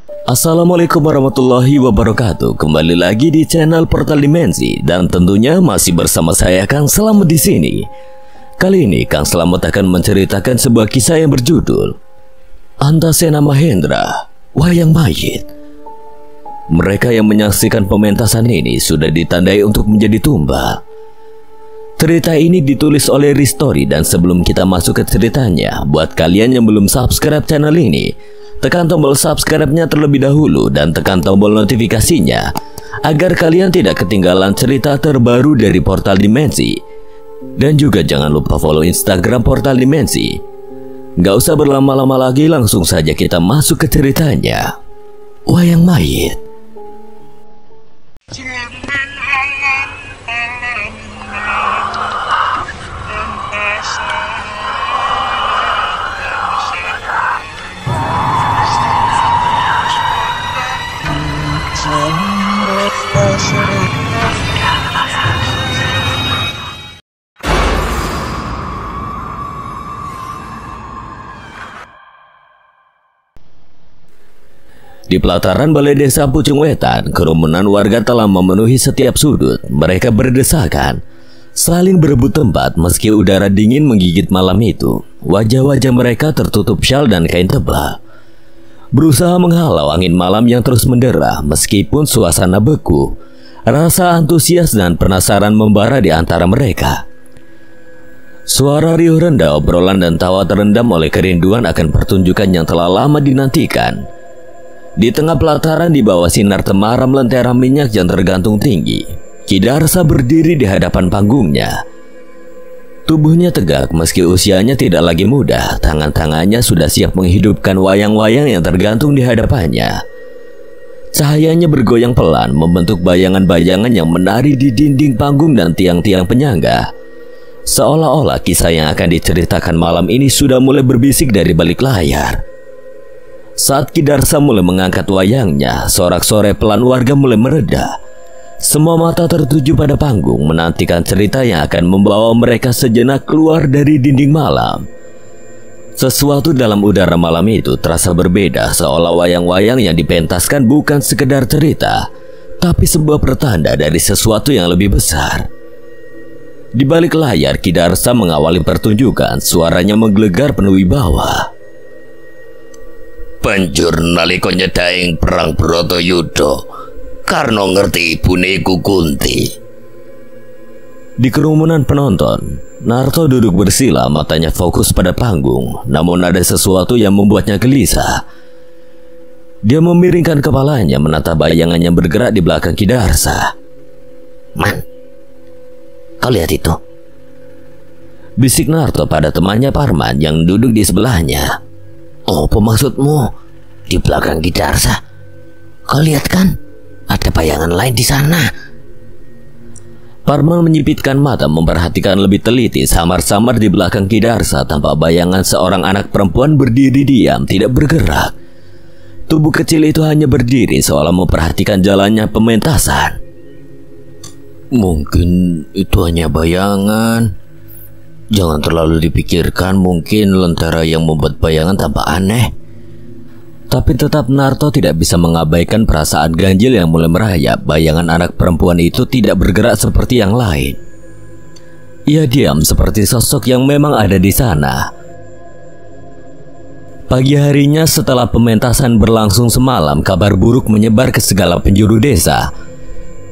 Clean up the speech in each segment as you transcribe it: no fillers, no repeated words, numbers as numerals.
Assalamualaikum warahmatullahi wabarakatuh. Kembali lagi di channel Portal Dimensi dan tentunya masih bersama saya Kang Slamet di sini. Kali ini Kang Slamet akan menceritakan sebuah kisah yang berjudul Antasena Mahendra, Wayang Mayit. Mereka yang menyaksikan pementasan ini sudah ditandai untuk menjadi tumbal. Cerita ini ditulis oleh Ristori, dan sebelum kita masuk ke ceritanya, buat kalian yang belum subscribe channel ini, tekan tombol subscribe-nya terlebih dahulu dan tekan tombol notifikasinya agar kalian tidak ketinggalan cerita terbaru dari Portal Dimensi. Dan juga jangan lupa follow Instagram Portal Dimensi. Gak usah berlama-lama lagi, langsung saja kita masuk ke ceritanya. Wayang Mayit. Di pelataran balai desa Pucung Wetan, kerumunan warga telah memenuhi setiap sudut. Mereka berdesakan, saling berebut tempat meski udara dingin menggigit malam itu. Wajah-wajah mereka tertutup syal dan kain tebal, berusaha menghalau angin malam yang terus mendera. Meskipun suasana beku, rasa antusias dan penasaran membara di antara mereka. Suara riuh rendah, obrolan dan tawa terendam oleh kerinduan akan pertunjukan yang telah lama dinantikan. Di tengah pelataran, di bawah sinar temaram lentera minyak yang tergantung tinggi, Ki Darsa berdiri di hadapan panggungnya. Tubuhnya tegak meski usianya tidak lagi muda. Tangan-tangannya sudah siap menghidupkan wayang-wayang yang tergantung di hadapannya. Cahayanya bergoyang pelan, membentuk bayangan-bayangan yang menari di dinding panggung dan tiang-tiang penyangga. Seolah-olah kisah yang akan diceritakan malam ini sudah mulai berbisik dari balik layar. Saat Ki Darsa mulai mengangkat wayangnya, sorak-sorai pelan warga mulai mereda. Semua mata tertuju pada panggung, menantikan cerita yang akan membawa mereka sejenak keluar dari dinding malam. Sesuatu dalam udara malam itu terasa berbeda, seolah wayang-wayang yang dipentaskan bukan sekedar cerita, tapi sebuah pertanda dari sesuatu yang lebih besar. Di balik layar, Ki Darsa mengawali pertunjukan, suaranya menggelegar penuh wibawa. Banjur nalika nyedaing perang Bratayuda, Karna ngerti ibune iku Kunti. Di kerumunan penonton, Narto duduk bersila, matanya fokus pada panggung. Namun ada sesuatu yang membuatnya gelisah. Dia memiringkan kepalanya, menatap bayangan yang bergerak di belakang Ki Darsa. Man, kau lihat itu? Bisik Narto pada temannya Parman yang duduk di sebelahnya. Oh, apa maksudmu? Di belakang Ki Darsa, kau lihat kan? Ada bayangan lain di sana. Parman menyipitkan mata, memperhatikan lebih teliti. Samar-samar di belakang Ki Darsa tampak bayangan seorang anak perempuan berdiri diam, tidak bergerak. Tubuh kecil itu hanya berdiri seolah memperhatikan jalannya pementasan. Mungkin itu hanya bayangan. Jangan terlalu dipikirkan, mungkin lentera yang membuat bayangan tampak aneh. Tapi tetap Narto tidak bisa mengabaikan perasaan ganjil yang mulai merayap. Bayangan anak perempuan itu tidak bergerak seperti yang lain. Ia diam seperti sosok yang memang ada di sana. Pagi harinya setelah pementasan berlangsung semalam, kabar buruk menyebar ke segala penjuru desa.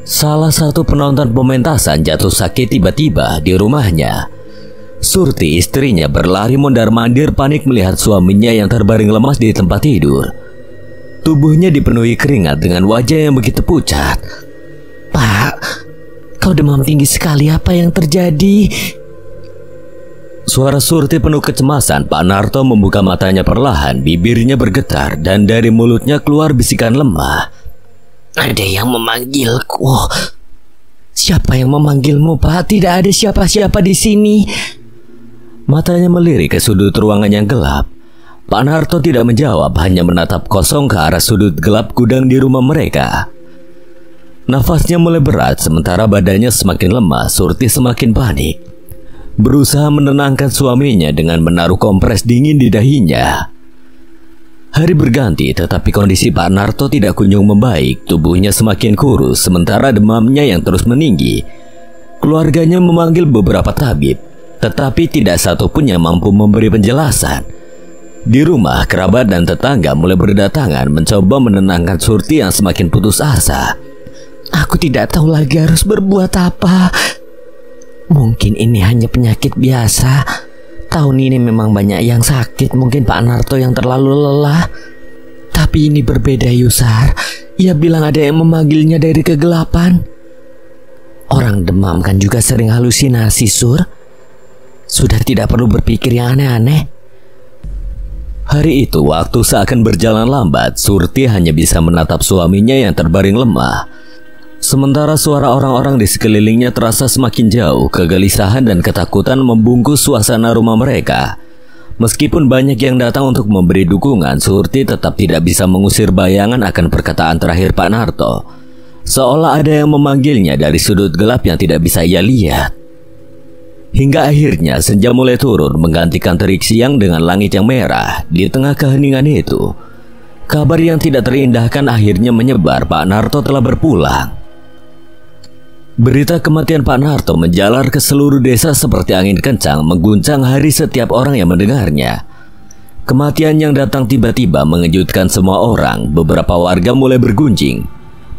Salah satu penonton pementasan jatuh sakit tiba-tiba di rumahnya. Surti, istrinya, berlari mondar-mandir panik melihat suaminya yang terbaring lemas di tempat tidur. Tubuhnya dipenuhi keringat dengan wajah yang begitu pucat. Pak, kau demam tinggi sekali, apa yang terjadi? Suara Surti penuh kecemasan. Pak Narto membuka matanya perlahan, bibirnya bergetar dan dari mulutnya keluar bisikan lemah. Ada yang memanggilku. Siapa yang memanggilmu, Pak? Tidak ada siapa-siapa di sini. Matanya melirik ke sudut ruangan yang gelap. Pak Narto tidak menjawab, hanya menatap kosong ke arah sudut gelap gudang di rumah mereka. Nafasnya mulai berat, sementara badannya semakin lemah. Surti semakin panik, berusaha menenangkan suaminya dengan menaruh kompres dingin di dahinya. Hari berganti, tetapi kondisi Pak Narto tidak kunjung membaik. Tubuhnya semakin kurus, sementara demamnya yang terus meninggi. Keluarganya memanggil beberapa tabib, tetapi tidak satu pun yang mampu memberi penjelasan. Di rumah, kerabat dan tetangga mulai berdatangan mencoba menenangkan Surti yang semakin putus asa. Aku tidak tahu lagi harus berbuat apa. Mungkin ini hanya penyakit biasa. Tahun ini memang banyak yang sakit, mungkin Pak Narto yang terlalu lelah. Tapi ini berbeda, Yusar. Ia bilang ada yang memanggilnya dari kegelapan. Orang demam kan juga sering halusinasi, Sur. Sudah tidak perlu berpikir yang aneh-aneh. Hari itu waktu seakan berjalan lambat. Surti hanya bisa menatap suaminya yang terbaring lemah. Sementara suara orang-orang di sekelilingnya terasa semakin jauh. Kegelisahan dan ketakutan membungkus suasana rumah mereka. Meskipun banyak yang datang untuk memberi dukungan, Surti tetap tidak bisa mengusir bayangan akan perkataan terakhir Pak Narto. Seolah ada yang memanggilnya dari sudut gelap yang tidak bisa ia lihat. Hingga akhirnya senja mulai turun menggantikan terik siang dengan langit yang merah. Di tengah keheningan itu, kabar yang tidak terindahkan akhirnya menyebar. Pak Narto telah berpulang. Berita kematian Pak Narto menjalar ke seluruh desa seperti angin kencang, mengguncang hari setiap orang yang mendengarnya. Kematian yang datang tiba-tiba mengejutkan semua orang. Beberapa warga mulai bergunjing,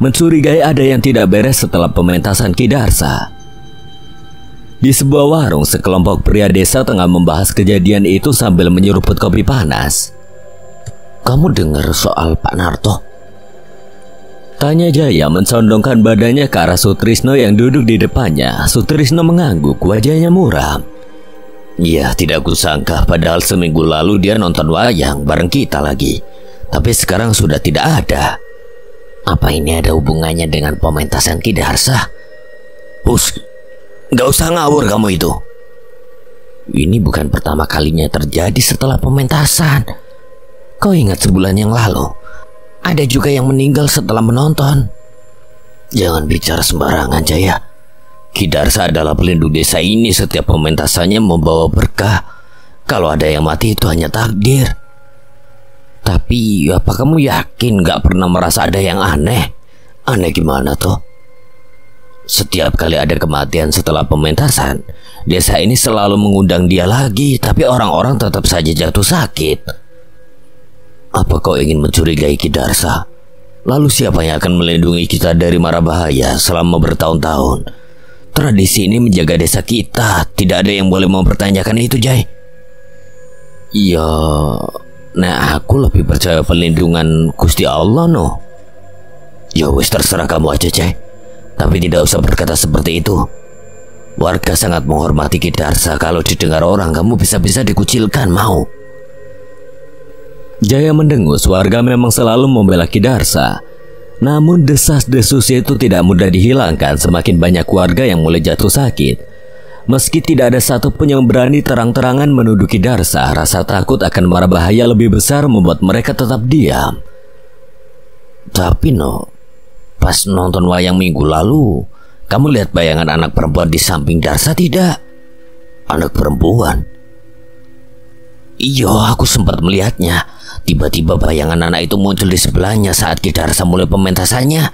mencurigai ada yang tidak beres setelah pementasan Ki Darsa. Di sebuah warung, sekelompok pria desa tengah membahas kejadian itu sambil menyeruput kopi panas. Kamu dengar soal Pak Narto? Tanya Jaya mencondongkan badannya ke arah Sutrisno yang duduk di depannya. Sutrisno mengangguk, wajahnya muram. Ya, tidak kusangka padahal seminggu lalu dia nonton wayang bareng kita lagi. Tapi sekarang sudah tidak ada. Apa ini ada hubungannya dengan pementasan Ki Darsa? Hus, gak usah ngawur kamu itu. Ini bukan pertama kalinya terjadi setelah pementasan. Kau ingat sebulan yang lalu ada juga yang meninggal setelah menonton. Jangan bicara sembarangan, Jaya. Ki Darsa adalah pelindung desa ini. Setiap pementasannya membawa berkah. Kalau ada yang mati itu hanya takdir. Tapi apa kamu yakin gak pernah merasa ada yang aneh? Aneh gimana toh? Setiap kali ada kematian setelah pementasan, desa ini selalu mengundang dia lagi. Tapi orang-orang tetap saja jatuh sakit. Apa kau ingin mencurigai Ki Darsa? Lalu siapa yang akan melindungi kita dari mara bahaya selama bertahun-tahun? Tradisi ini menjaga desa kita. Tidak ada yang boleh mempertanyakan itu, Jai. Iya, nah aku lebih percaya perlindungan Gusti Allah, no. Ya wis, terserah kamu aja, Jai. Tapi tidak usah berkata seperti itu. Warga sangat menghormati Ki Darsa. Kalau didengar orang, kamu bisa-bisa dikucilkan, mau? Jaya mendengus. Warga memang selalu membela Ki Darsa. Namun desas-desus itu tidak mudah dihilangkan. Semakin banyak warga yang mulai jatuh sakit. Meski tidak ada satupun yang berani terang-terangan menuduh Ki Darsa, rasa takut akan mara bahaya lebih besar membuat mereka tetap diam. Tapi no, pas nonton wayang minggu lalu, kamu lihat bayangan anak perempuan di samping Darsa tidak? Anak perempuan? Iya, aku sempat melihatnya. Tiba-tiba bayangan anak itu muncul di sebelahnya saat Ki Darsa mulai pementasannya.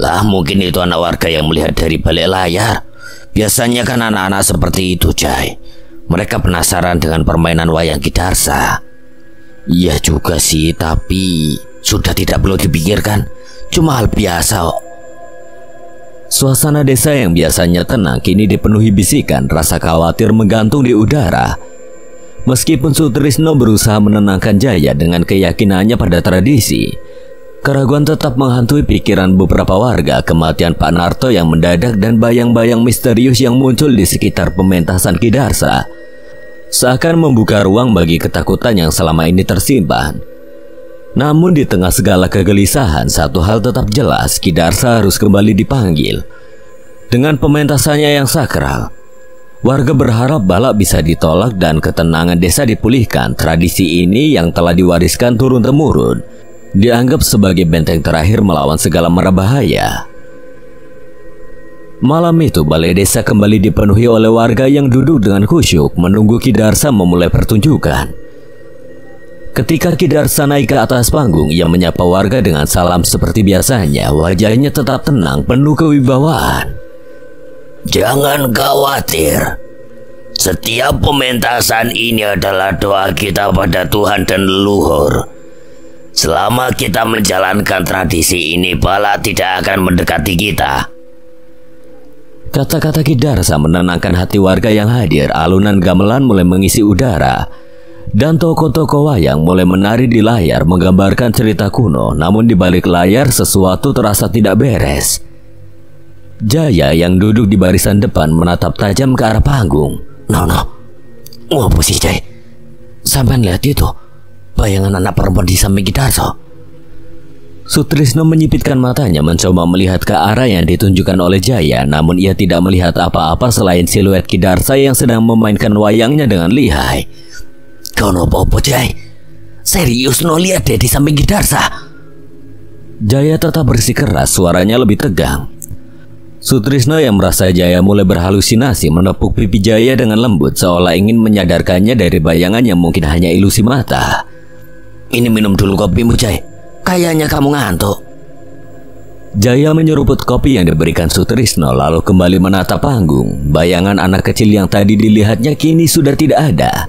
Lah, mungkin itu anak warga yang melihat dari balik layar. Biasanya kan anak-anak seperti itu, Jai. Mereka penasaran dengan permainan wayang Ki Darsa. Iya juga sih, tapi sudah tidak perlu dipikirkan. Cuma hal biasa kok. Suasana desa yang biasanya tenang kini dipenuhi bisikan. Rasa khawatir menggantung di udara. Meskipun Sutrisno berusaha menenangkan Jaya dengan keyakinannya pada tradisi, keraguan tetap menghantui pikiran beberapa warga. Kematian Pak Narto yang mendadak dan bayang-bayang misterius yang muncul di sekitar pementasan Ki Darsa seakan membuka ruang bagi ketakutan yang selama ini tersimpan. Namun di tengah segala kegelisahan, satu hal tetap jelas, Ki Darsa harus kembali dipanggil. Dengan pementasannya yang sakral, warga berharap balak bisa ditolak dan ketenangan desa dipulihkan. Tradisi ini yang telah diwariskan turun-temurun dianggap sebagai benteng terakhir melawan segala mara bahaya. Malam itu balai desa kembali dipenuhi oleh warga yang duduk dengan khusyuk menunggu Ki Darsa memulai pertunjukan. Ketika Ki Darsa naik ke atas panggung, ia menyapa warga dengan salam seperti biasanya. Wajahnya tetap tenang, penuh kewibawaan. Jangan khawatir. Setiap pementasan ini adalah doa kita pada Tuhan dan leluhur. Selama kita menjalankan tradisi ini, bala tidak akan mendekati kita. Kata-kata Ki Darsa menenangkan hati warga yang hadir. Alunan gamelan mulai mengisi udara, dan tokoh-tokoh wayang mulai menari di layar menggambarkan cerita kuno. Namun di balik layar sesuatu terasa tidak beres. Jaya yang duduk di barisan depan menatap tajam ke arah panggung. No, apa sih Jay? Sampai lihat itu bayangan anak perempuan di samping Ki Darsa. Sutrisno menyipitkan matanya mencoba melihat ke arah yang ditunjukkan oleh Jaya. Namun ia tidak melihat apa-apa selain siluet Ki Darsa yang sedang memainkan wayangnya dengan lihai. Kau apa Jay? Serius no lihat deh di samping Ki Darsa. Jaya tetap bersikeras, suaranya lebih tegang. Sutrisno yang merasa Jaya mulai berhalusinasi menepuk pipi Jaya dengan lembut seolah ingin menyadarkannya dari bayangan yang mungkin hanya ilusi mata. Ini minum dulu kopimu Jay. Kayaknya kamu ngantuk. Jaya menyeruput kopi yang diberikan Sutrisno lalu kembali menatap panggung. Bayangan anak kecil yang tadi dilihatnya kini sudah tidak ada.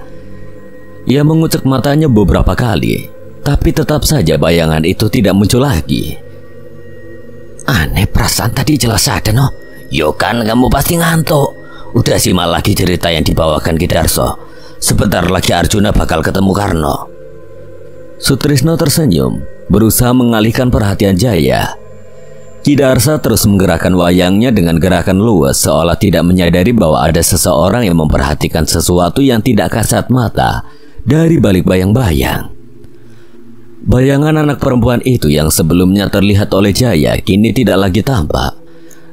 Ia mengucek matanya beberapa kali, tapi tetap saja bayangan itu tidak muncul lagi. Aneh, perasaan tadi jelas ada no. Yo kan kamu pasti ngantuk. Udah simak lagi cerita yang dibawakan Ki Darsa. Sebentar lagi Arjuna bakal ketemu Karno. Sutrisno tersenyum, berusaha mengalihkan perhatian Jaya. Ki Darsa terus menggerakkan wayangnya dengan gerakan luas seolah tidak menyadari bahwa ada seseorang yang memperhatikan sesuatu yang tidak kasat mata dari balik bayang-bayang. Bayangan anak perempuan itu yang sebelumnya terlihat oleh Jaya kini tidak lagi tampak.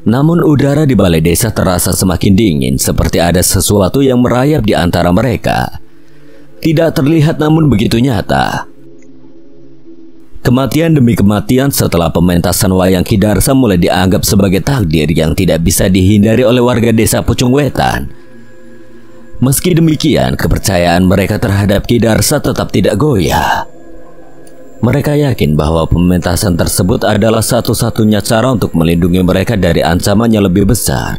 Namun udara di balai desa terasa semakin dingin seperti ada sesuatu yang merayap di antara mereka. Tidak terlihat namun begitu nyata. Kematian demi kematian setelah pementasan wayang Ki Darsa mulai dianggap sebagai takdir yang tidak bisa dihindari oleh warga desa Pucung Wetan. Meski demikian, kepercayaan mereka terhadap Ki Darsa tetap tidak goyah. Mereka yakin bahwa pementasan tersebut adalah satu-satunya cara untuk melindungi mereka dari ancaman yang lebih besar.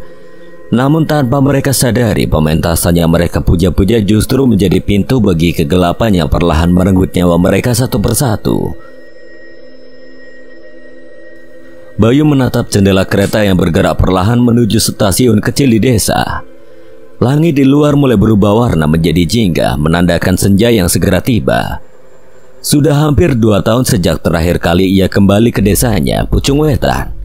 Namun tanpa mereka sadari, pementasan yang mereka puja-puja justru menjadi pintu bagi kegelapan yang perlahan merenggut nyawa mereka satu persatu. Bayu menatap jendela kereta yang bergerak perlahan menuju stasiun kecil di desa. Langit di luar mulai berubah warna menjadi jingga, menandakan senja yang segera tiba. Sudah hampir 2 tahun sejak terakhir kali ia kembali ke desanya, Pucung Wetan.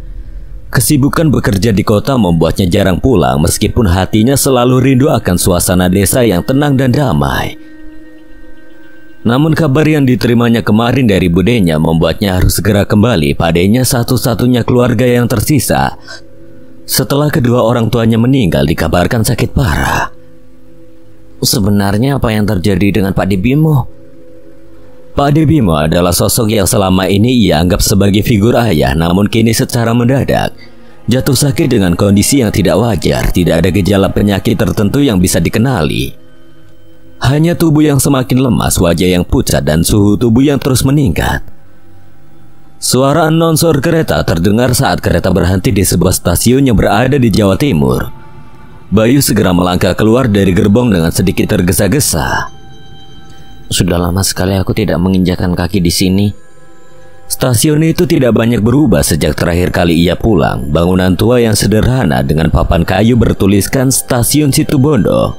Kesibukan bekerja di kota membuatnya jarang pulang meskipun hatinya selalu rindu akan suasana desa yang tenang dan damai. Namun kabar yang diterimanya kemarin dari budenya membuatnya harus segera kembali padanya satu-satunya keluarga yang tersisa. Setelah kedua orang tuanya meninggal dikabarkan sakit parah. Sebenarnya apa yang terjadi dengan Pak Dibimo? Pak Debimo adalah sosok yang selama ini ia anggap sebagai figur ayah, namun kini secara mendadak jatuh sakit dengan kondisi yang tidak wajar. Tidak ada gejala penyakit tertentu yang bisa dikenali. Hanya tubuh yang semakin lemas, wajah yang pucat, dan suhu tubuh yang terus meningkat. Suara anonsor kereta terdengar saat kereta berhenti di sebuah stasiun yang berada di Jawa Timur. Bayu segera melangkah keluar dari gerbong dengan sedikit tergesa-gesa. Sudah lama sekali aku tidak menginjakan kaki di sini. Stasiun itu tidak banyak berubah sejak terakhir kali ia pulang. Bangunan tua yang sederhana dengan papan kayu bertuliskan Stasiun Situbondo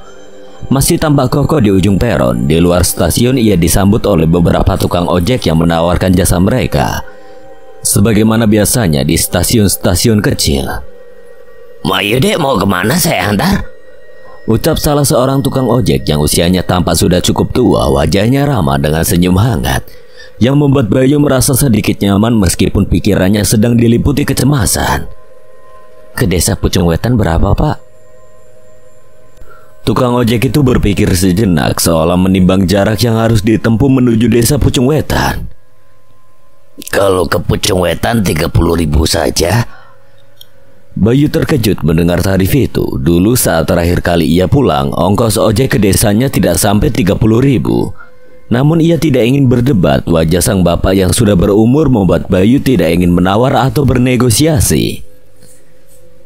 masih tampak kokoh di ujung peron. Di luar stasiun ia disambut oleh beberapa tukang ojek yang menawarkan jasa mereka, sebagaimana biasanya di stasiun-stasiun kecil. Mayu dek, mau kemana saya antar? Ucap salah seorang tukang ojek yang usianya tampak sudah cukup tua. Wajahnya ramah dengan senyum hangat yang membuat Bayu merasa sedikit nyaman meskipun pikirannya sedang diliputi kecemasan. Ke desa Pucung Wetan berapa pak? Tukang ojek itu berpikir sejenak seolah menimbang jarak yang harus ditempuh menuju desa Pucung Wetan. Kalau ke Pucung Wetan 30.000 saja. Bayu terkejut mendengar tarif itu. Dulu saat terakhir kali ia pulang, ongkos ojek ke desanya tidak sampai 30.000. Namun ia tidak ingin berdebat. Wajah sang bapak yang sudah berumur membuat Bayu tidak ingin menawar atau bernegosiasi.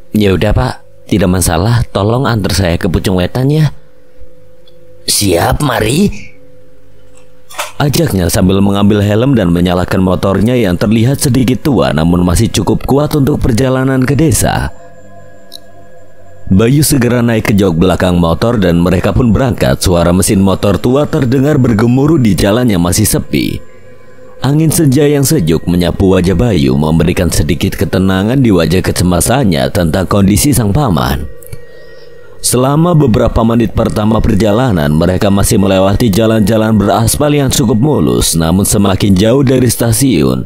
Ya udah Pak, tidak masalah. Tolong antar saya ke Pucung Wetan ya. Siap, mari. Ajaknya sambil mengambil helm dan menyalakan motornya yang terlihat sedikit tua namun masih cukup kuat untuk perjalanan ke desa. Bayu segera naik ke jok belakang motor dan mereka pun berangkat. Suara mesin motor tua terdengar bergemuruh di jalan yang masih sepi. Angin senja yang sejuk menyapu wajah Bayu, memberikan sedikit ketenangan di wajah kecemasannya tentang kondisi sang paman. Selama beberapa menit pertama perjalanan, mereka masih melewati jalan-jalan beraspal yang cukup mulus. Namun semakin jauh dari stasiun,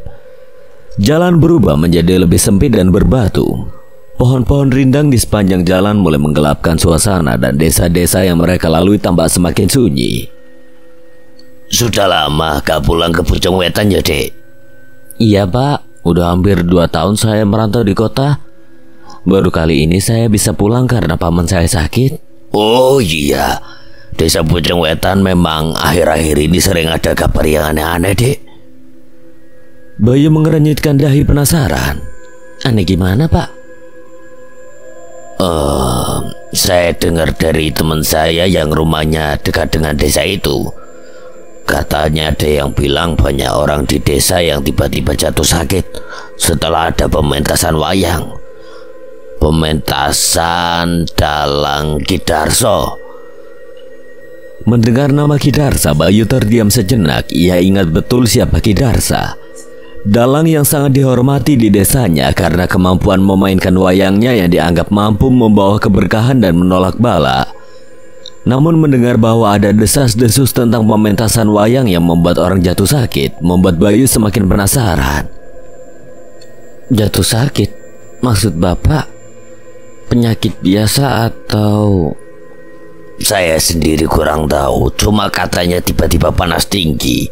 jalan berubah menjadi lebih sempit dan berbatu. Pohon-pohon rindang di sepanjang jalan mulai menggelapkan suasana dan desa-desa yang mereka lalui tampak semakin sunyi. Sudah lama gak pulang ke Pucung Wetan ya, Dek? Iya Pak, udah hampir 2 tahun saya merantau di kota. Baru kali ini saya bisa pulang karena paman saya sakit. Oh iya, desa Pucung Wetan memang akhir-akhir ini sering ada kabar yang aneh-aneh, Dek. Bayu mengernyitkan dahi penasaran. Aneh gimana Pak? Saya dengar dari teman saya yang rumahnya dekat dengan desa itu. Katanya ada yang bilang banyak orang di desa yang tiba-tiba jatuh sakit setelah ada pementasan wayang. Pementasan Dalang Ki Darso. Mendengar nama Ki Darsa, Bayu terdiam sejenak. Ia ingat betul siapa Ki Darsa. Dalang yang sangat dihormati di desanya karena kemampuan memainkan wayangnya yang dianggap mampu membawa keberkahan dan menolak bala. Namun mendengar bahwa ada desas-desus tentang pementasan wayang yang membuat orang jatuh sakit, membuat Bayu semakin penasaran. Jatuh sakit? Maksud Bapak penyakit biasa atau... Saya sendiri kurang tahu, cuma katanya tiba-tiba panas tinggi,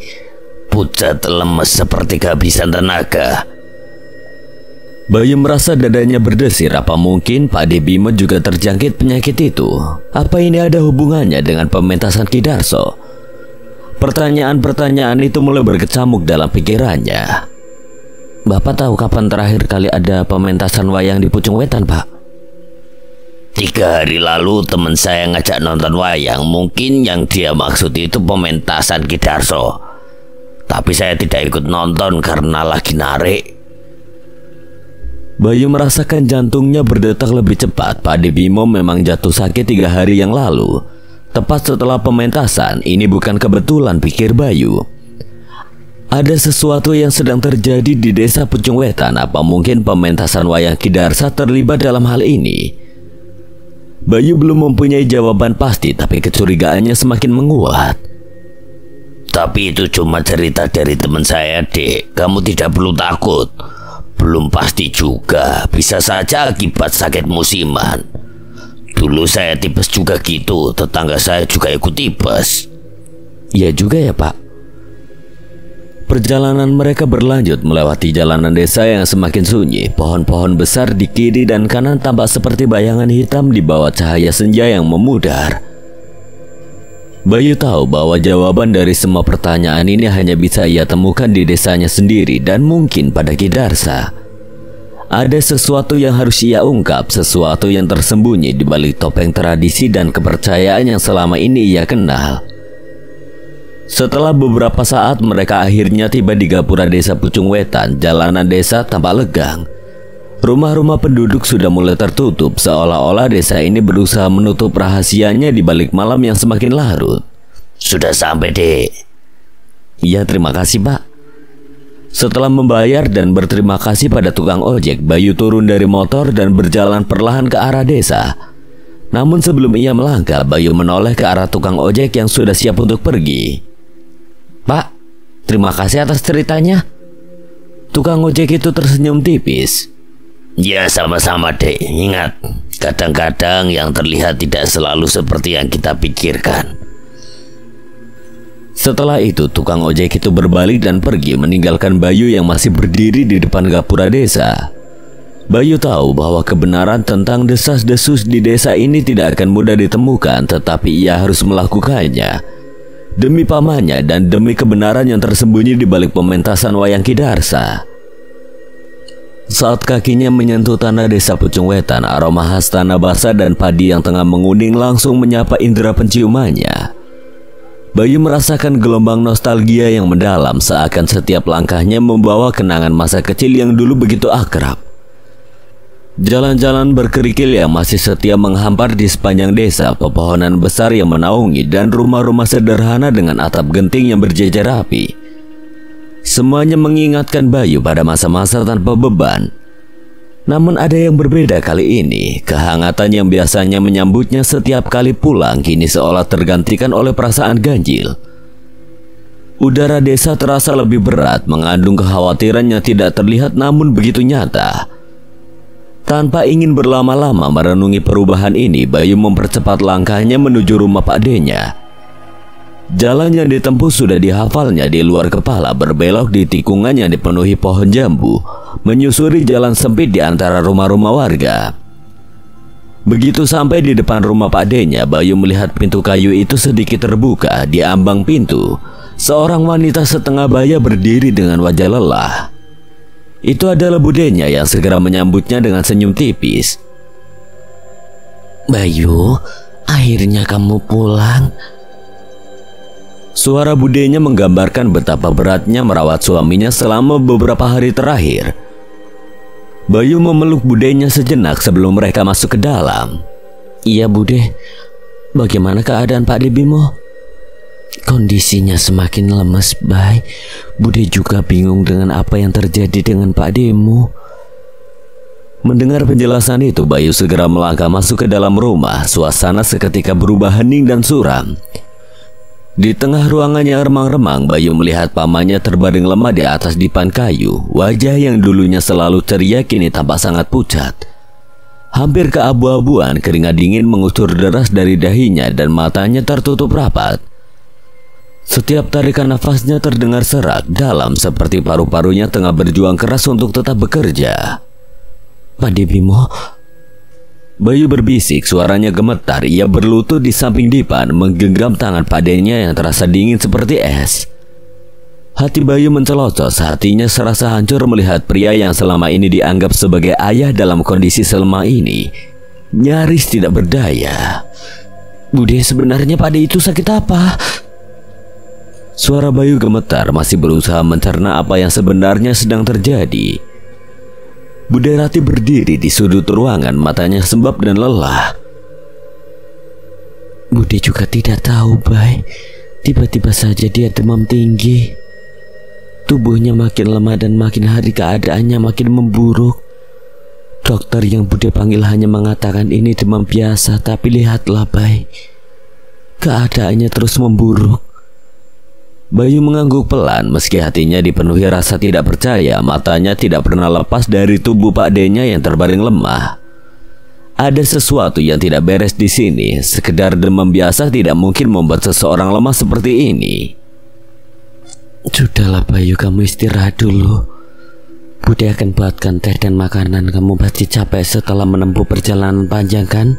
pucat, lemes seperti kehabisan tenaga. Bayu merasa dadanya berdesir. Apa mungkin Pak De Bimo juga terjangkit penyakit itu? Apa ini ada hubungannya dengan pementasan Ki Darso? Pertanyaan-pertanyaan itu mulai berkecamuk dalam pikirannya. Bapak tahu kapan terakhir kali ada pementasan wayang di Pucung Wetan, Pak? 3 hari lalu teman saya ngajak nonton wayang. Mungkin yang dia maksud itu pementasan Ki Darso. Tapi saya tidak ikut nonton karena lagi narik. Bayu merasakan jantungnya berdetak lebih cepat. Pak De Bimo memang jatuh sakit 3 hari yang lalu, tepat setelah pementasan. Ini bukan kebetulan, pikir Bayu. Ada sesuatu yang sedang terjadi di desa Pucung Wetan. Apa mungkin pementasan wayang Ki Darsa terlibat dalam hal ini? Bayu belum mempunyai jawaban pasti, tapi kecurigaannya semakin menguat. Tapi itu cuma cerita dari teman saya, Dek. Kamu tidak perlu takut. Belum pasti juga, bisa saja akibat sakit musiman. Dulu saya tipes juga gitu, tetangga saya juga ikut tipes. Iya juga ya Pak. Perjalanan mereka berlanjut melewati jalanan desa yang semakin sunyi. Pohon-pohon besar di kiri dan kanan tampak seperti bayangan hitam di bawah cahaya senja yang memudar. Bayu tahu bahwa jawaban dari semua pertanyaan ini hanya bisa ia temukan di desanya sendiri dan mungkin pada Ki Darsa. Ada sesuatu yang harus ia ungkap, sesuatu yang tersembunyi di balik topeng tradisi dan kepercayaan yang selama ini ia kenal. Setelah beberapa saat mereka akhirnya tiba di gapura desa Pucung Wetan. Jalanan desa tampak legang. Rumah-rumah penduduk sudah mulai tertutup, seolah-olah desa ini berusaha menutup rahasianya di balik malam yang semakin larut. Sudah sampai, Dek. Iya, terima kasih, Pak. Setelah membayar dan berterima kasih pada tukang ojek, Bayu turun dari motor dan berjalan perlahan ke arah desa. Namun sebelum ia melangkah, Bayu menoleh ke arah tukang ojek yang sudah siap untuk pergi. Pak, terima kasih atas ceritanya. Tukang ojek itu tersenyum tipis. Ya, sama-sama, Dek. Ingat, kadang-kadang yang terlihat tidak selalu seperti yang kita pikirkan. Setelah itu, tukang ojek itu berbalik dan pergi, meninggalkan Bayu yang masih berdiri di depan gapura desa. Bayu tahu bahwa kebenaran tentang desas-desus di desa ini tidak akan mudah ditemukan, tetapi ia harus melakukannya. Demi pamannya dan demi kebenaran yang tersembunyi di balik pementasan wayang Kidarsa. Saat kakinya menyentuh tanah desa Pucung Wetan, aroma khas tanah basah dan padi yang tengah menguning langsung menyapa indera penciumannya. Bayu merasakan gelombang nostalgia yang mendalam, seakan setiap langkahnya membawa kenangan masa kecil yang dulu begitu akrab. Jalan-jalan berkerikil yang masih setia menghampar di sepanjang desa, pepohonan besar yang menaungi, dan rumah-rumah sederhana dengan atap genting yang berjejer rapi. Semuanya mengingatkan Bayu pada masa-masa tanpa beban. Namun ada yang berbeda kali ini. Kehangatan yang biasanya menyambutnya setiap kali pulang kini seolah tergantikan oleh perasaan ganjil. Udara desa terasa lebih berat, mengandung kekhawatiran yang tidak terlihat namun begitu nyata. Tanpa ingin berlama-lama merenungi perubahan ini, Bayu mempercepat langkahnya menuju rumah Pak D-nya. Jalan yang ditempuh sudah dihafalnya di luar kepala, berbelok di tikungan yang dipenuhi pohon jambu, menyusuri jalan sempit di antara rumah-rumah warga. Begitu sampai di depan rumah Pak D-nya, Bayu melihat pintu kayu itu sedikit terbuka. Di ambang pintu, seorang wanita setengah baya berdiri dengan wajah lelah. Itu adalah budenya yang segera menyambutnya dengan senyum tipis. Bayu, akhirnya kamu pulang. Suara budenya menggambarkan betapa beratnya merawat suaminya selama beberapa hari terakhir. Bayu memeluk budenya sejenak sebelum mereka masuk ke dalam. Iya Bude, bagaimana keadaan Pak De Bimo? Kondisinya semakin lemas, Bay. Bude juga bingung dengan apa yang terjadi dengan Pak Demo. Mendengar penjelasan itu, Bayu segera melangkah masuk ke dalam rumah. Suasana seketika berubah hening dan suram. Di tengah ruangan yang remang-remang, Bayu melihat pamannya terbaring lemah di atas dipan kayu. Wajah yang dulunya selalu ceria kini tampak sangat pucat. Hampir keabu-abuan, keringat dingin mengucur deras dari dahinya dan matanya tertutup rapat. Setiap tarikan nafasnya terdengar serak dalam, seperti paru-parunya tengah berjuang keras untuk tetap bekerja. Pak De Bimo, Bayu berbisik, suaranya gemetar. Ia berlutut di samping dipan, menggenggam tangan Pak D-nya yang terasa dingin seperti es. Hati Bayu mencelocos, hatinya serasa hancur melihat pria yang selama ini dianggap sebagai ayah dalam kondisi selemah ini. Nyaris tidak berdaya. Bude, sebenarnya Pak De itu sakit apa? Suara Bayu gemetar, masih berusaha mencerna apa yang sebenarnya sedang terjadi. Bude Rati berdiri di sudut ruangan, matanya sembab dan lelah. Bude juga tidak tahu, Bay. Tiba-tiba saja dia demam tinggi. Tubuhnya makin lemah dan makin hari keadaannya makin memburuk. Dokter yang Bude panggil hanya mengatakan ini demam biasa, tapi lihatlah, Bay. Keadaannya terus memburuk. Bayu mengangguk pelan, meski hatinya dipenuhi rasa tidak percaya. Matanya tidak pernah lepas dari tubuh Pak D-nya yang terbaring lemah. Ada sesuatu yang tidak beres di sini. Sekedar demam biasa tidak mungkin membuat seseorang lemah seperti ini. Sudahlah Bayu, kamu istirahat dulu. Bude akan buatkan teh dan makanan. Kamu pasti capek setelah menempuh perjalanan panjang, kan?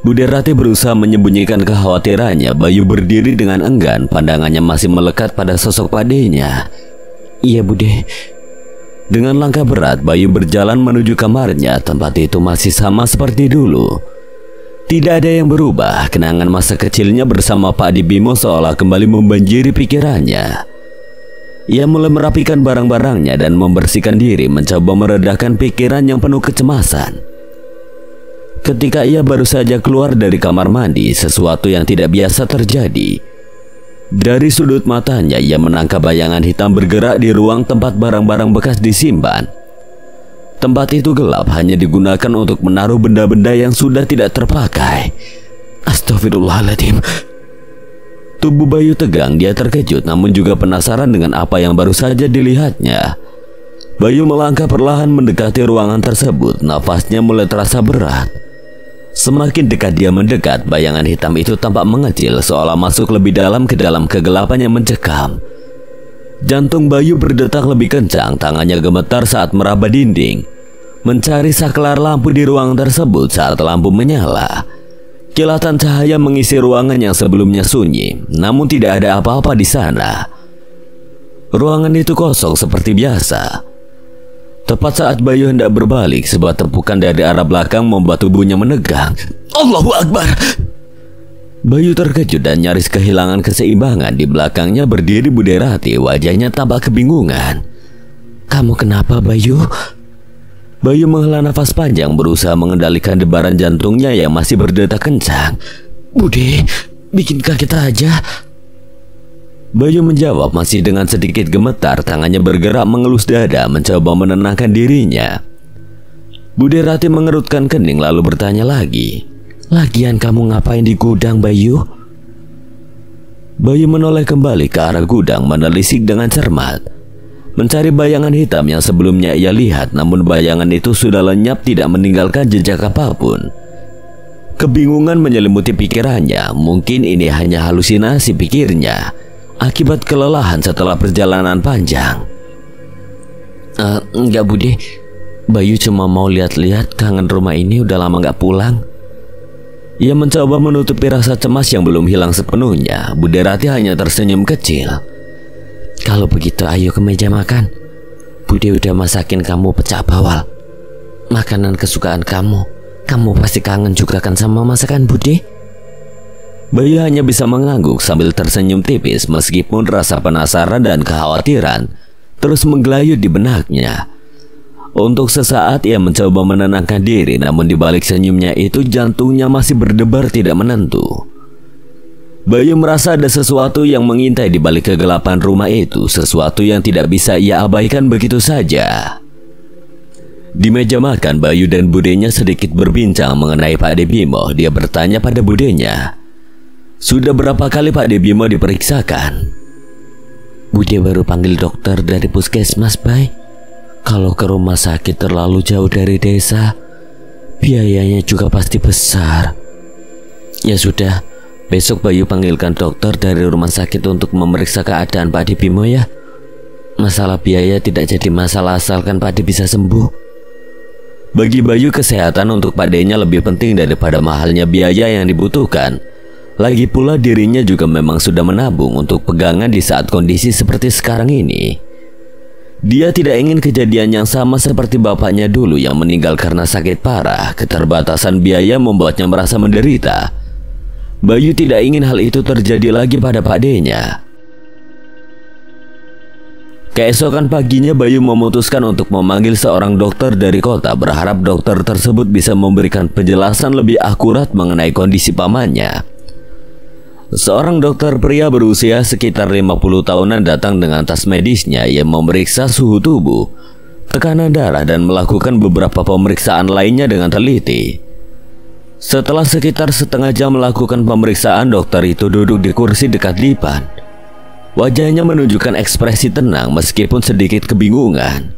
Bude Rati berusaha menyembunyikan kekhawatirannya. Bayu berdiri dengan enggan, pandangannya masih melekat pada sosok Pak D-nya. Iya Bude. Dengan langkah berat, Bayu berjalan menuju kamarnya. Tempat itu masih sama seperti dulu. Tidak ada yang berubah. Kenangan masa kecilnya bersama Pak De Bimo seolah kembali membanjiri pikirannya. Ia mulai merapikan barang-barangnya dan membersihkan diri, mencoba meredakan pikiran yang penuh kecemasan. Ketika ia baru saja keluar dari kamar mandi, sesuatu yang tidak biasa terjadi. Dari sudut matanya, ia menangkap bayangan hitam bergerak di ruang tempat barang-barang bekas disimpan. Tempat itu gelap, hanya digunakan untuk menaruh benda-benda yang sudah tidak terpakai. Astagfirullahaladzim. Tubuh Bayu tegang, dia terkejut namun juga penasaran dengan apa yang baru saja dilihatnya. Bayu melangkah perlahan mendekati ruangan tersebut, nafasnya mulai terasa berat. Semakin dekat dia mendekat, bayangan hitam itu tampak mengecil, seolah masuk lebih dalam ke dalam kegelapan yang mencekam. Jantung Bayu berdetak lebih kencang, tangannya gemetar saat meraba dinding, mencari saklar lampu di ruang tersebut. Saat lampu menyala, Kilatan cahaya mengisi ruangan yang sebelumnya sunyi, namun tidak ada apa-apa di sana. Ruangan itu kosong seperti biasa. Tepat saat Bayu hendak berbalik, sebuah tepukan dari arah belakang membuat tubuhnya menegang. Allahu Akbar! Bayu terkejut dan nyaris kehilangan keseimbangan. Di belakangnya berdiri Bude Rati, wajahnya tampak kebingungan. Kamu kenapa, Bayu? Bayu menghela nafas panjang, berusaha mengendalikan debaran jantungnya yang masih berdetak kencang. Bude, bikin kaget aja. Bayu menjawab masih dengan sedikit gemetar, tangannya bergerak mengelus dada, mencoba menenangkan dirinya. Bude Rati mengerutkan kening lalu bertanya lagi. Lagian kamu ngapain di gudang, Bayu? Bayu menoleh kembali ke arah gudang, menelisik dengan cermat, mencari bayangan hitam yang sebelumnya ia lihat, namun bayangan itu sudah lenyap, tidak meninggalkan jejak apapun. Kebingungan menyelimuti pikirannya, mungkin ini hanya halusinasi pikirnya, akibat kelelahan setelah perjalanan panjang. Enggak Bude, Bayu cuma mau lihat-lihat, kangen rumah ini, udah lama gak pulang. Ia mencoba menutupi rasa cemas yang belum hilang sepenuhnya. Bude Rati hanya tersenyum kecil. Kalau begitu ayo ke meja makan. Bude udah masakin kamu pecah bawal, makanan kesukaan kamu. Kamu pasti kangen juga kan sama masakan Bude? Bayu hanya bisa mengangguk sambil tersenyum tipis, meskipun rasa penasaran dan kekhawatiran terus menggelayut di benaknya. Untuk sesaat ia mencoba menenangkan diri, namun di balik senyumnya itu jantungnya masih berdebar tidak menentu. Bayu merasa ada sesuatu yang mengintai di balik kegelapan rumah itu, sesuatu yang tidak bisa ia abaikan begitu saja. Di meja makan, Bayu dan budenya sedikit berbincang mengenai Pak De Bimo. Dia bertanya pada budenya, sudah berapa kali Pak De Bimo diperiksakan? Bude baru panggil dokter dari puskesmas, Bay. Kalau ke rumah sakit terlalu jauh dari desa, biayanya juga pasti besar. Ya sudah, besok Bayu panggilkan dokter dari rumah sakit untuk memeriksa keadaan Pak De Bimo ya. Masalah biaya tidak jadi masalah asalkan Pak De bisa sembuh. Bagi Bayu, kesehatan untuk Pak De-nya lebih penting daripada mahalnya biaya yang dibutuhkan. Lagi pula dirinya juga memang sudah menabung untuk pegangan di saat kondisi seperti sekarang ini. Dia tidak ingin kejadian yang sama seperti bapaknya dulu yang meninggal karena sakit parah. Keterbatasan biaya membuatnya merasa menderita. Bayu tidak ingin hal itu terjadi lagi pada Pak De-nya. Keesokan paginya Bayu memutuskan untuk memanggil seorang dokter dari kota, berharap dokter tersebut bisa memberikan penjelasan lebih akurat mengenai kondisi pamannya. Seorang dokter pria berusia sekitar 50 tahunan datang dengan tas medisnya yang memeriksa suhu tubuh, tekanan darah, dan melakukan beberapa pemeriksaan lainnya dengan teliti. Setelah sekitar setengah jam melakukan pemeriksaan, dokter itu duduk di kursi dekat dipan. Wajahnya menunjukkan ekspresi tenang meskipun sedikit kebingungan.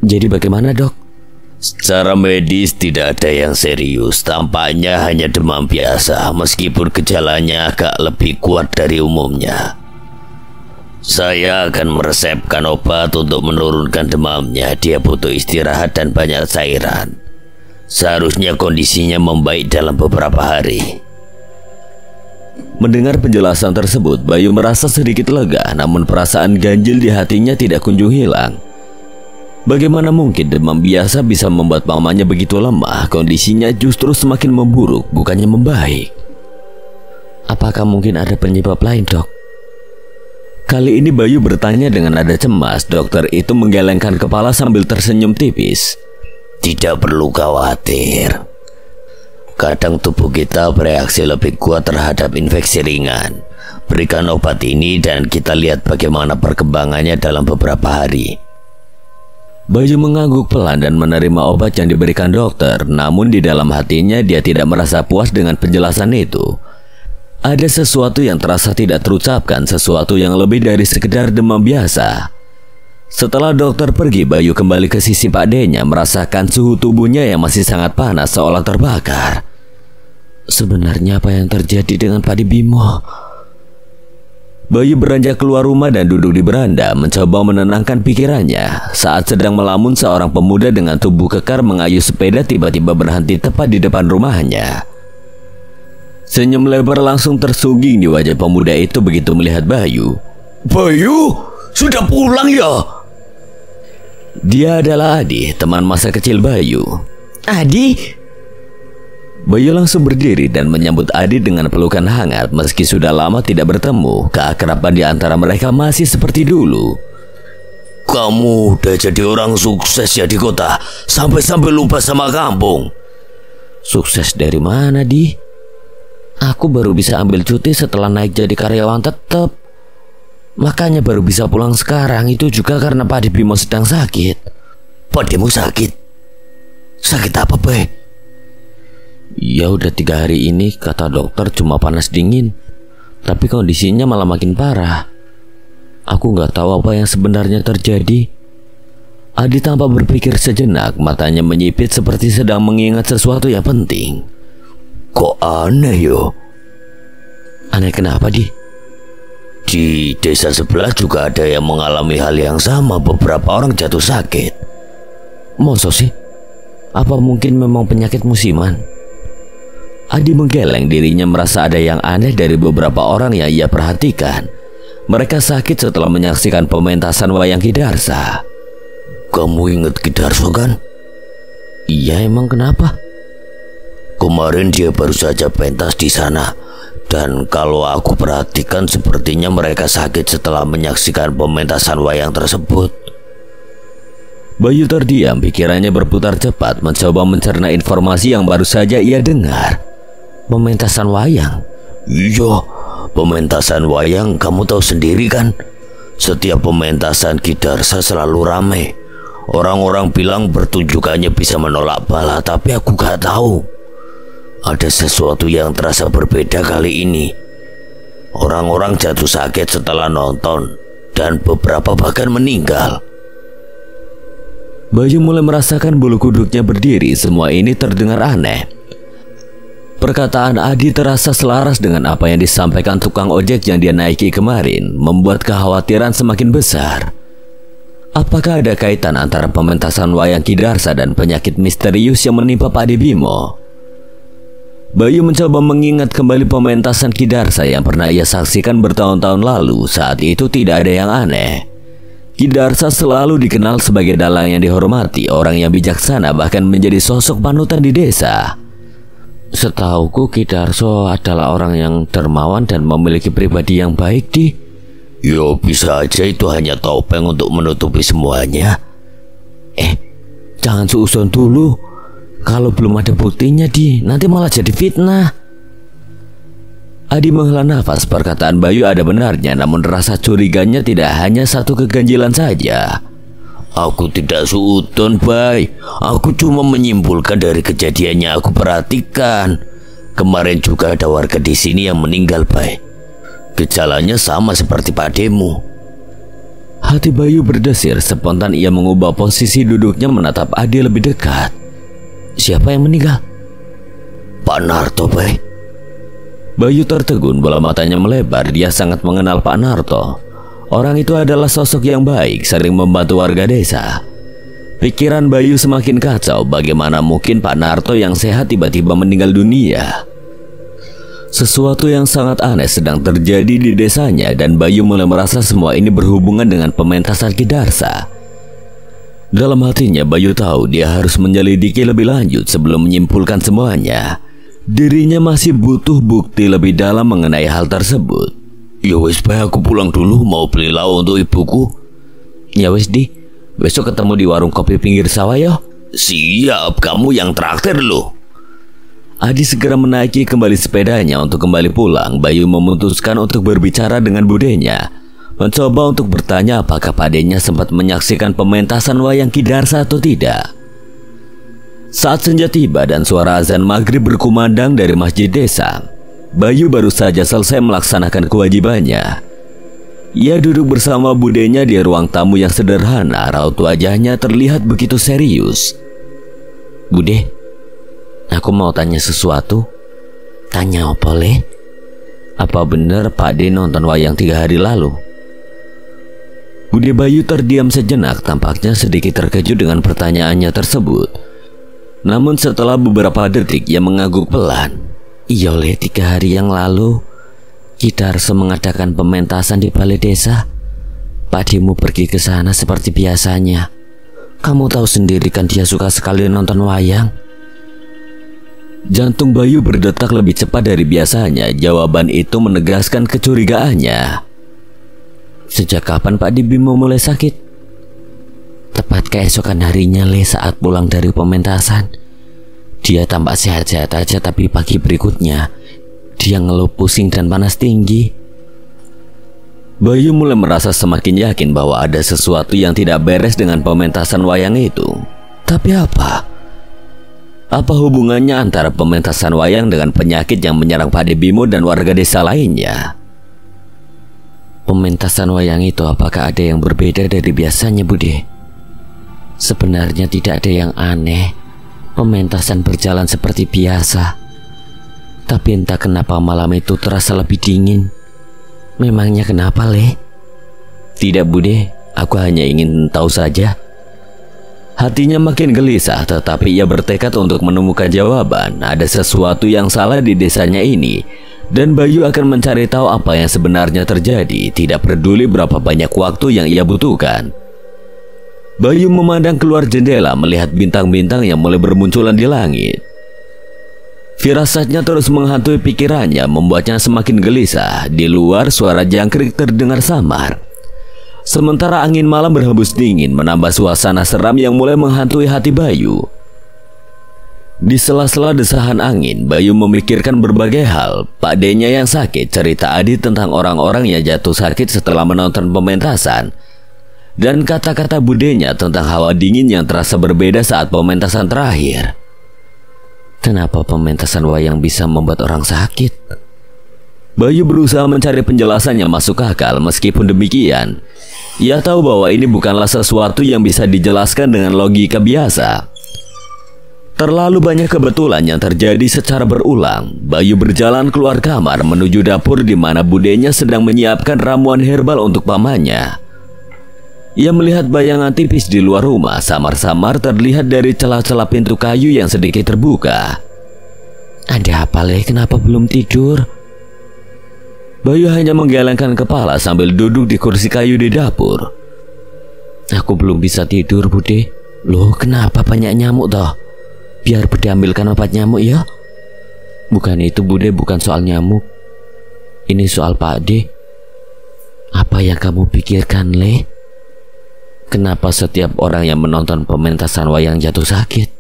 Jadi bagaimana, Dok? Secara medis tidak ada yang serius, tampaknya hanya demam biasa meskipun gejalanya agak lebih kuat dari umumnya. Saya akan meresepkan obat untuk menurunkan demamnya. Dia butuh istirahat dan banyak cairan. Seharusnya kondisinya membaik dalam beberapa hari. Mendengar penjelasan tersebut, Bayu merasa sedikit lega, namun perasaan ganjil di hatinya tidak kunjung hilang. Bagaimana mungkin demam biasa bisa membuat pamannya begitu lemah? Kondisinya justru semakin memburuk, bukannya membaik. Apakah mungkin ada penyebab lain, Dok? Kali ini Bayu bertanya dengan nada cemas. Dokter itu menggelengkan kepala sambil tersenyum tipis. Tidak perlu khawatir. Kadang tubuh kita bereaksi lebih kuat terhadap infeksi ringan. Berikan obat ini dan kita lihat bagaimana perkembangannya dalam beberapa hari. Bayu mengangguk pelan dan menerima obat yang diberikan dokter. Namun di dalam hatinya dia tidak merasa puas dengan penjelasan itu. Ada sesuatu yang terasa tidak terucapkan, sesuatu yang lebih dari sekedar demam biasa. Setelah dokter pergi, Bayu kembali ke sisi Pak De-nya, merasakan suhu tubuhnya yang masih sangat panas, seolah terbakar. Sebenarnya apa yang terjadi dengan Pak De Bimo? Bayu beranjak keluar rumah dan duduk di beranda, mencoba menenangkan pikirannya. Saat sedang melamun, seorang pemuda dengan tubuh kekar mengayuh sepeda tiba-tiba berhenti tepat di depan rumahnya. Senyum lebar langsung tersungging di wajah pemuda itu begitu melihat Bayu. Bayu, sudah pulang ya? Dia adalah Adi, teman masa kecil Bayu. Adi? Bayu langsung berdiri dan menyambut Adi dengan pelukan hangat. Meski sudah lama tidak bertemu, keakraban di antara mereka masih seperti dulu. Kamu udah jadi orang sukses ya di kota, sampai-sampai lupa sama kampung. Sukses dari mana, Di? Aku baru bisa ambil cuti setelah naik jadi karyawan tetap. Makanya baru bisa pulang sekarang, itu juga karena Pak Bimo sedang sakit. Pak Bimo sakit? Sakit apa, Bay? Ya udah 3 hari ini kata dokter cuma panas dingin, tapi kondisinya malah makin parah. Aku nggak tahu apa yang sebenarnya terjadi. Adi tanpa berpikir sejenak, matanya menyipit seperti sedang mengingat sesuatu yang penting. Kok aneh yo? Aneh kenapa, Di? Di desa sebelah juga ada yang mengalami hal yang sama. Beberapa orang jatuh sakit. Masa sih? Apa mungkin memang penyakit musiman? Adi menggeleng, dirinya merasa ada yang aneh dari beberapa orang yang ia perhatikan. Mereka sakit setelah menyaksikan pementasan wayang Ki Darsa. Kamu ingat Ki Darsa kan? Iya, emang kenapa? Kemarin dia baru saja pentas di sana. Dan kalau aku perhatikan sepertinya mereka sakit setelah menyaksikan pementasan wayang tersebut. Bayu terdiam, pikirannya berputar cepat mencoba mencerna informasi yang baru saja ia dengar. Pementasan wayang? Iya, pementasan wayang kamu tahu sendiri kan? Setiap pementasan Ki Darsa selalu ramai. Orang-orang bilang pertunjukannya bisa menolak bala, tapi aku gak tahu. Ada sesuatu yang terasa berbeda kali ini. Orang-orang jatuh sakit setelah nonton, dan beberapa bahkan meninggal. Bayu mulai merasakan bulu kuduknya berdiri. Semua ini terdengar aneh. Perkataan Adi terasa selaras dengan apa yang disampaikan tukang ojek yang dia naiki kemarin, membuat kekhawatiran semakin besar. Apakah ada kaitan antara pementasan wayang Ki Darsa dan penyakit misterius yang menimpa Pak Bimo? Bayu mencoba mengingat kembali pementasan Ki Darsa yang pernah ia saksikan bertahun-tahun lalu. Saat itu tidak ada yang aneh. Ki Darsa selalu dikenal sebagai dalang yang dihormati, orang yang bijaksana, bahkan menjadi sosok panutan di desa. Setauku Ki Darsa adalah orang yang dermawan dan memiliki pribadi yang baik, Di. Yo, bisa aja itu hanya topeng untuk menutupi semuanya. Jangan suuzon dulu. Kalau belum ada buktinya, Di, nanti malah jadi fitnah. Adi menghela nafas. Perkataan Bayu ada benarnya, namun rasa curiganya tidak hanya satu keganjilan saja. Aku tidak suudon, Bay. Aku cuma menyimpulkan dari kejadian yang aku perhatikan. Kemarin juga ada warga di sini yang meninggal, Bay. Gejalanya sama seperti Pak Demo. Hati Bayu berdesir. Spontan ia mengubah posisi duduknya menatap Adi lebih dekat. Siapa yang meninggal? Pak Narto, Bay. Bayu tertegun, bola matanya melebar. Dia sangat mengenal Pak Narto. Orang itu adalah sosok yang baik, sering membantu warga desa. Pikiran Bayu semakin kacau. Bagaimana mungkin Pak Narto yang sehat tiba-tiba meninggal dunia? Sesuatu yang sangat aneh sedang terjadi di desanya, dan Bayu mulai merasa semua ini berhubungan dengan pementasan Ki Darsa. Dalam hatinya Bayu tahu dia harus menyelidiki lebih lanjut sebelum menyimpulkan semuanya. Dirinya masih butuh bukti lebih dalam mengenai hal tersebut. Ya wes, Bay, aku pulang dulu, mau beli lauk untuk ibuku. Ya wes, Di, besok ketemu di warung kopi pinggir sawah ya. Siap, kamu yang traktir loh. Adi segera menaiki kembali sepedanya untuk kembali pulang. Bayu memutuskan untuk berbicara dengan budenya, mencoba untuk bertanya apakah padenya sempat menyaksikan pementasan wayang Ki Darsa atau tidak. Saat senja tiba dan suara azan maghrib berkumandang dari masjid desa, Bayu baru saja selesai melaksanakan kewajibannya. Ia duduk bersama budenya di ruang tamu yang sederhana. Raut wajahnya terlihat begitu serius. Bude, aku mau tanya sesuatu. Tanya apa, Le? Apa benar Pak De nonton wayang 3 hari lalu? Bude Bayu terdiam sejenak, tampaknya sedikit terkejut dengan pertanyaannya tersebut. Namun setelah beberapa detik ia mengangguk pelan. Iya, oleh 3 hari yang lalu kita harus mengadakan pementasan di balai desa. Pak Demu pergi ke sana seperti biasanya. Kamu tahu sendiri kan dia suka sekali nonton wayang. Jantung Bayu berdetak lebih cepat dari biasanya. Jawaban itu menegaskan kecurigaannya. Sejak kapan Pak Bimo mulai sakit? Tepat keesokan harinya Le, saat pulang dari pementasan. Dia tampak sehat-sehat aja, tapi pagi berikutnya dia ngeluh pusing dan panas tinggi. Bayu mulai merasa semakin yakin bahwa ada sesuatu yang tidak beres dengan pementasan wayang itu. Tapi apa? Apa hubungannya antara pementasan wayang dengan penyakit yang menyerang Pak Bimo dan warga desa lainnya? Pementasan wayang itu apakah ada yang berbeda dari biasanya, Bude? Sebenarnya tidak ada yang aneh. Pementasan berjalan seperti biasa. Tapi entah kenapa malam itu terasa lebih dingin. Memangnya kenapa, Le? Tidak, Bude. Aku hanya ingin tahu saja. Hatinya makin gelisah, tetapi ia bertekad untuk menemukan jawaban. Ada sesuatu yang salah di desanya ini, dan Bayu akan mencari tahu apa yang sebenarnya terjadi. Tidak peduli berapa banyak waktu yang ia butuhkan. Bayu memandang keluar jendela, melihat bintang-bintang yang mulai bermunculan di langit. Firasatnya terus menghantui pikirannya, membuatnya semakin gelisah. Di luar suara jangkrik terdengar samar. Sementara angin malam berhembus dingin, menambah suasana seram yang mulai menghantui hati Bayu. Di sela-sela desahan angin, Bayu memikirkan berbagai hal. Pak D-nya yang sakit, cerita Adi tentang orang-orang yang jatuh sakit setelah menonton pementasan, dan kata-kata budenya tentang hawa dingin yang terasa berbeda saat pementasan terakhir. Kenapa pementasan wayang bisa membuat orang sakit? Bayu berusaha mencari penjelasan yang masuk akal. Meskipun demikian, ia tahu bahwa ini bukanlah sesuatu yang bisa dijelaskan dengan logika biasa. Terlalu banyak kebetulan yang terjadi secara berulang. Bayu berjalan keluar kamar menuju dapur di mana budenya sedang menyiapkan ramuan herbal untuk pamannya. Ia melihat bayangan tipis di luar rumah, samar-samar terlihat dari celah-celah pintu kayu yang sedikit terbuka. Ada apa, Le? Kenapa belum tidur? Bayu hanya menggelengkan kepala sambil duduk di kursi kayu di dapur. Aku belum bisa tidur, Bude. Loh, kenapa banyak nyamuk toh? Biar Bude ambilkan obat nyamuk ya. Bukan itu, Bude, bukan soal nyamuk. Ini soal Pak D. Apa yang kamu pikirkan, Le? Kenapa setiap orang yang menonton pementasan wayang jatuh sakit?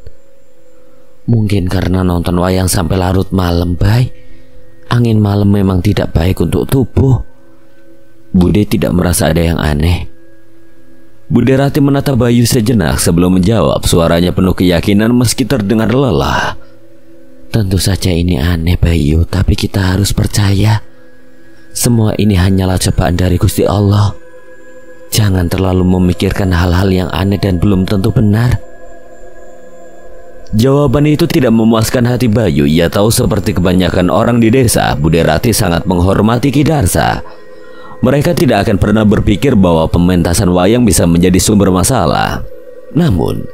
Mungkin karena nonton wayang sampai larut malam, Bay. Angin malam memang tidak baik untuk tubuh. Bude tidak merasa ada yang aneh. Bude Rati menatap Bayu sejenak sebelum menjawab. Suaranya penuh keyakinan meski terdengar lelah. Tentu saja ini aneh, Bayu, tapi kita harus percaya. Semua ini hanyalah cobaan dari Gusti Allah. Jangan terlalu memikirkan hal-hal yang aneh dan belum tentu benar. Jawaban itu tidak memuaskan hati Bayu. Ia tahu seperti kebanyakan orang di desa, Bude Rati sangat menghormati Ki Darsa. Mereka tidak akan pernah berpikir bahwa pementasan wayang bisa menjadi sumber masalah. Namun,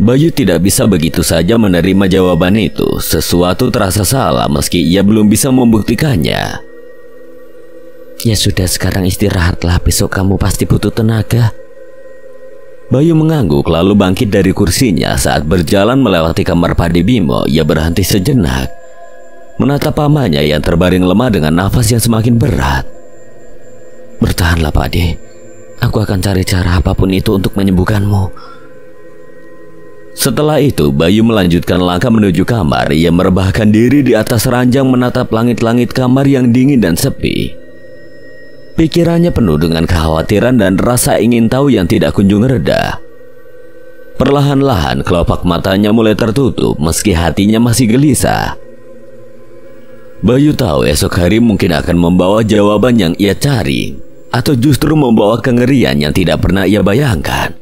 Bayu tidak bisa begitu saja menerima jawaban itu. Sesuatu terasa salah meski ia belum bisa membuktikannya. Ya sudah, sekarang istirahatlah, besok kamu pasti butuh tenaga. Bayu mengangguk lalu bangkit dari kursinya. Saat berjalan melewati kamar Pak Bimo, ia berhenti sejenak, menatap pamannya yang terbaring lemah dengan nafas yang semakin berat. Bertahanlah, Pak D. Aku akan cari cara apapun itu untuk menyembuhkanmu. Setelah itu, Bayu melanjutkan langkah menuju kamar. Ia merebahkan diri di atas ranjang menatap langit-langit kamar yang dingin dan sepi. Pikirannya penuh dengan kekhawatiran dan rasa ingin tahu yang tidak kunjung reda. Perlahan-lahan kelopak matanya mulai tertutup meski hatinya masih gelisah. Bayu tahu esok hari mungkin akan membawa jawaban yang ia cari, atau justru membawa kengerian yang tidak pernah ia bayangkan.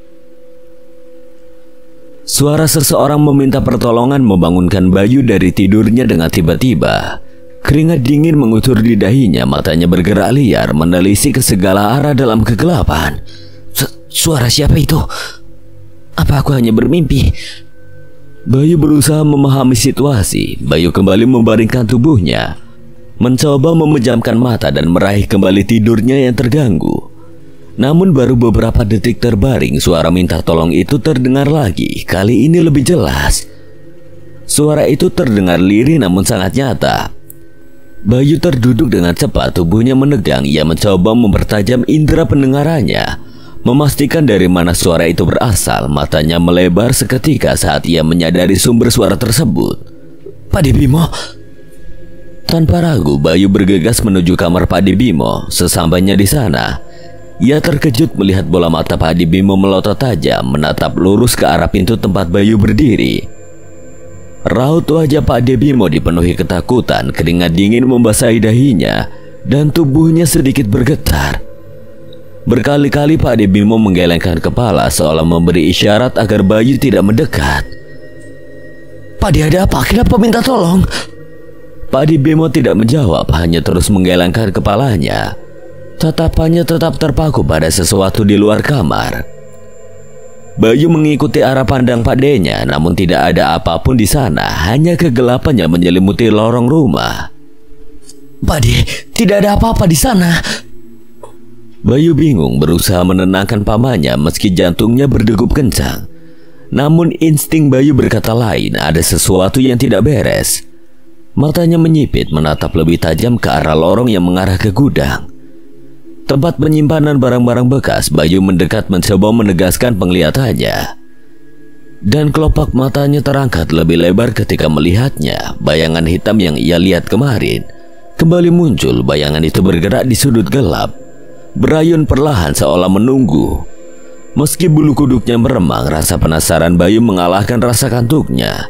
Suara seseorang meminta pertolongan membangunkan Bayu dari tidurnya dengan tiba-tiba. Keringat dingin mengucur di dahinya, matanya bergerak liar, menelisik ke segala arah dalam kegelapan. Suara siapa itu? Apa aku hanya bermimpi? Bayu berusaha memahami situasi. Bayu kembali membaringkan tubuhnya, mencoba memejamkan mata dan meraih kembali tidurnya yang terganggu. Namun baru beberapa detik terbaring, suara minta tolong itu terdengar lagi. Kali ini lebih jelas. Suara itu terdengar lirih namun sangat nyata. Bayu terduduk dengan cepat, tubuhnya menegang. Ia mencoba mempertajam indera pendengarannya, memastikan dari mana suara itu berasal. Matanya melebar seketika saat ia menyadari sumber suara tersebut. Pak Bimo. Tanpa ragu, Bayu bergegas menuju kamar Pak Bimo. Sesampainya di sana, ia terkejut melihat bola mata Pak Bimo melotot tajam, menatap lurus ke arah pintu tempat Bayu berdiri. Raut wajah Pak Bimo dipenuhi ketakutan, keringat dingin membasahi dahinya, dan tubuhnya sedikit bergetar. Berkali-kali Pak Bimo menggelengkan kepala seolah memberi isyarat agar Bayu tidak mendekat. Pak ada apa? Kenapa minta tolong? Pak Bimo tidak menjawab, hanya terus menggelengkan kepalanya. Tatapannya tetap terpaku pada sesuatu di luar kamar. Bayu mengikuti arah pandang Pak D-nya, namun tidak ada apapun di sana, hanya kegelapan yang menyelimuti lorong rumah. Pak D, tidak ada apa-apa di sana. Bayu bingung, berusaha menenangkan pamannya meski jantungnya berdegup kencang. Namun insting Bayu berkata lain, ada sesuatu yang tidak beres. Matanya menyipit menatap lebih tajam ke arah lorong yang mengarah ke gudang, tempat penyimpanan barang-barang bekas. Bayu mendekat mencoba menegaskan penglihatannya, dan kelopak matanya terangkat lebih lebar ketika melihatnya. Bayangan hitam yang ia lihat kemarin kembali muncul. Bayangan itu bergerak di sudut gelap, berayun perlahan seolah menunggu. Meski bulu kuduknya meremang, rasa penasaran Bayu mengalahkan rasa kantuknya.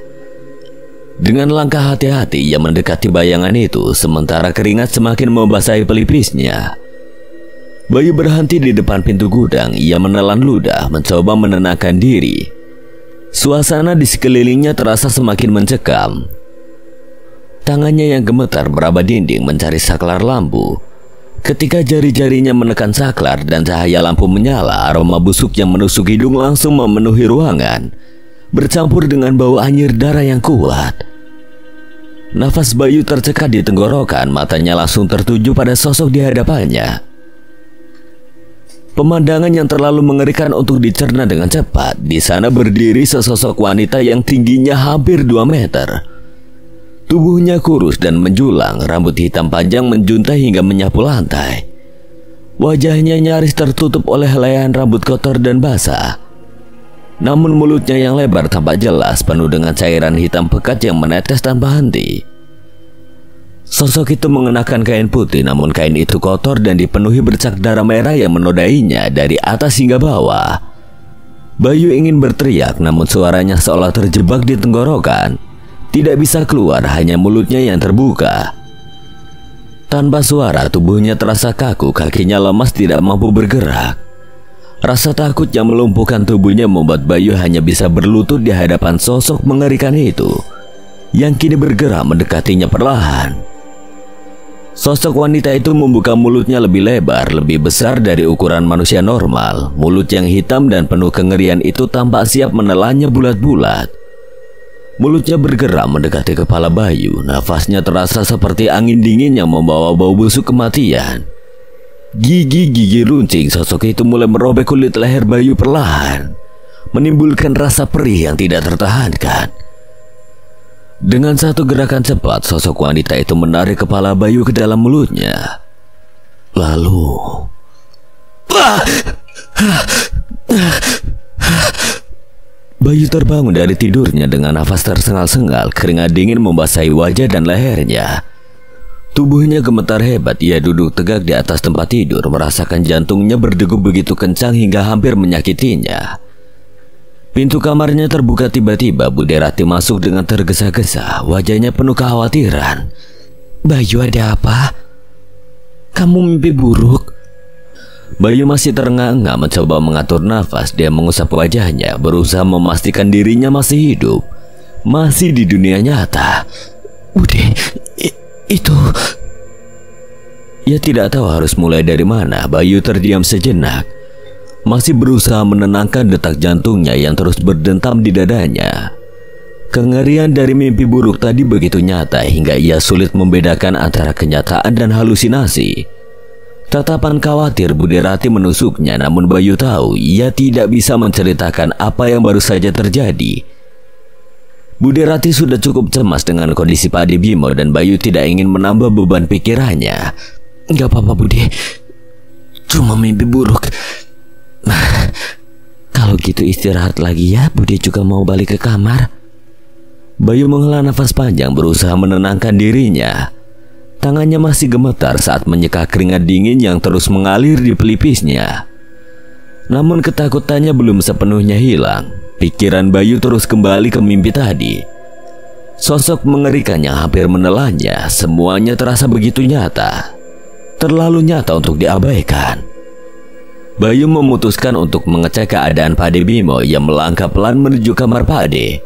Dengan langkah hati-hati ia mendekati bayangan itu, sementara keringat semakin membasahi pelipisnya. Bayu berhenti di depan pintu gudang. Ia menelan ludah, mencoba menenangkan diri. Suasana di sekelilingnya terasa semakin mencekam. Tangannya yang gemetar meraba dinding mencari saklar lampu. Ketika jari-jarinya menekan saklar dan cahaya lampu menyala, aroma busuk yang menusuk hidung langsung memenuhi ruangan, bercampur dengan bau anyir darah yang kuat. Nafas Bayu tercekat di tenggorokan, matanya langsung tertuju pada sosok di hadapannya. Pemandangan yang terlalu mengerikan untuk dicerna dengan cepat. Di sana berdiri sesosok wanita yang tingginya hampir 2 meter. Tubuhnya kurus dan menjulang, rambut hitam panjang menjuntai hingga menyapu lantai. Wajahnya nyaris tertutup oleh helaian rambut kotor dan basah. Namun mulutnya yang lebar tampak jelas, penuh dengan cairan hitam pekat yang menetes tanpa henti. Sosok itu mengenakan kain putih, namun kain itu kotor dan dipenuhi bercak darah merah yang menodainya dari atas hingga bawah. Bayu ingin berteriak, namun suaranya seolah terjebak di tenggorokan. Tidak bisa keluar, hanya mulutnya yang terbuka. Tanpa suara, tubuhnya terasa kaku, kakinya lemas tidak mampu bergerak. Rasa takut yang melumpuhkan tubuhnya membuat Bayu hanya bisa berlutut di hadapan sosok mengerikan itu, yang kini bergerak mendekatinya perlahan. Sosok wanita itu membuka mulutnya lebih lebar, lebih besar dari ukuran manusia normal. Mulut yang hitam dan penuh kengerian itu tampak siap menelannya bulat-bulat. Mulutnya bergerak mendekati kepala Bayu. Nafasnya terasa seperti angin dingin yang membawa bau busuk kematian. Gigi-gigi runcing sosok itu mulai merobek kulit leher Bayu perlahan, menimbulkan rasa perih yang tidak tertahankan. Dengan satu gerakan cepat, sosok wanita itu menarik kepala Bayu ke dalam mulutnya. Lalu Bayu terbangun dari tidurnya dengan nafas tersengal-sengal, keringat dingin membasahi wajah dan lehernya. Tubuhnya gemetar hebat, ia duduk tegak di atas tempat tidur, merasakan jantungnya berdegup begitu kencang hingga hampir menyakitinya. Pintu kamarnya terbuka tiba-tiba, Bude Rati masuk dengan tergesa-gesa, wajahnya penuh kekhawatiran. Bayu, ada apa? Kamu mimpi buruk? Bayu masih terengah-engah mencoba mengatur nafas. Dia mengusap wajahnya, berusaha memastikan dirinya masih hidup, masih di dunia nyata. Bude, itu... Ia tidak tahu harus mulai dari mana. Bayu terdiam sejenak, masih berusaha menenangkan detak jantungnya yang terus berdentam di dadanya. Kengerian dari mimpi buruk tadi begitu nyata hingga ia sulit membedakan antara kenyataan dan halusinasi. Tatapan khawatir Budi Rati menusuknya, namun Bayu tahu ia tidak bisa menceritakan apa yang baru saja terjadi. Budi Rati sudah cukup cemas dengan kondisi Pak Ade Bimo dan Bayu tidak ingin menambah beban pikirannya. Gak apa-apa Budi, cuma mimpi buruk. Kalau gitu istirahat lagi ya, Budi juga mau balik ke kamar. Bayu menghela nafas panjang berusaha menenangkan dirinya. Tangannya masih gemetar saat menyeka keringat dingin yang terus mengalir di pelipisnya. Namun ketakutannya belum sepenuhnya hilang. Pikiran Bayu terus kembali ke mimpi tadi. Sosok mengerikan yang hampir menelannya, semuanya terasa begitu nyata. Terlalu nyata untuk diabaikan. Bayu memutuskan untuk mengecek keadaan Pak Ade Bimo yang melangkah pelan menuju kamar Pak Ade.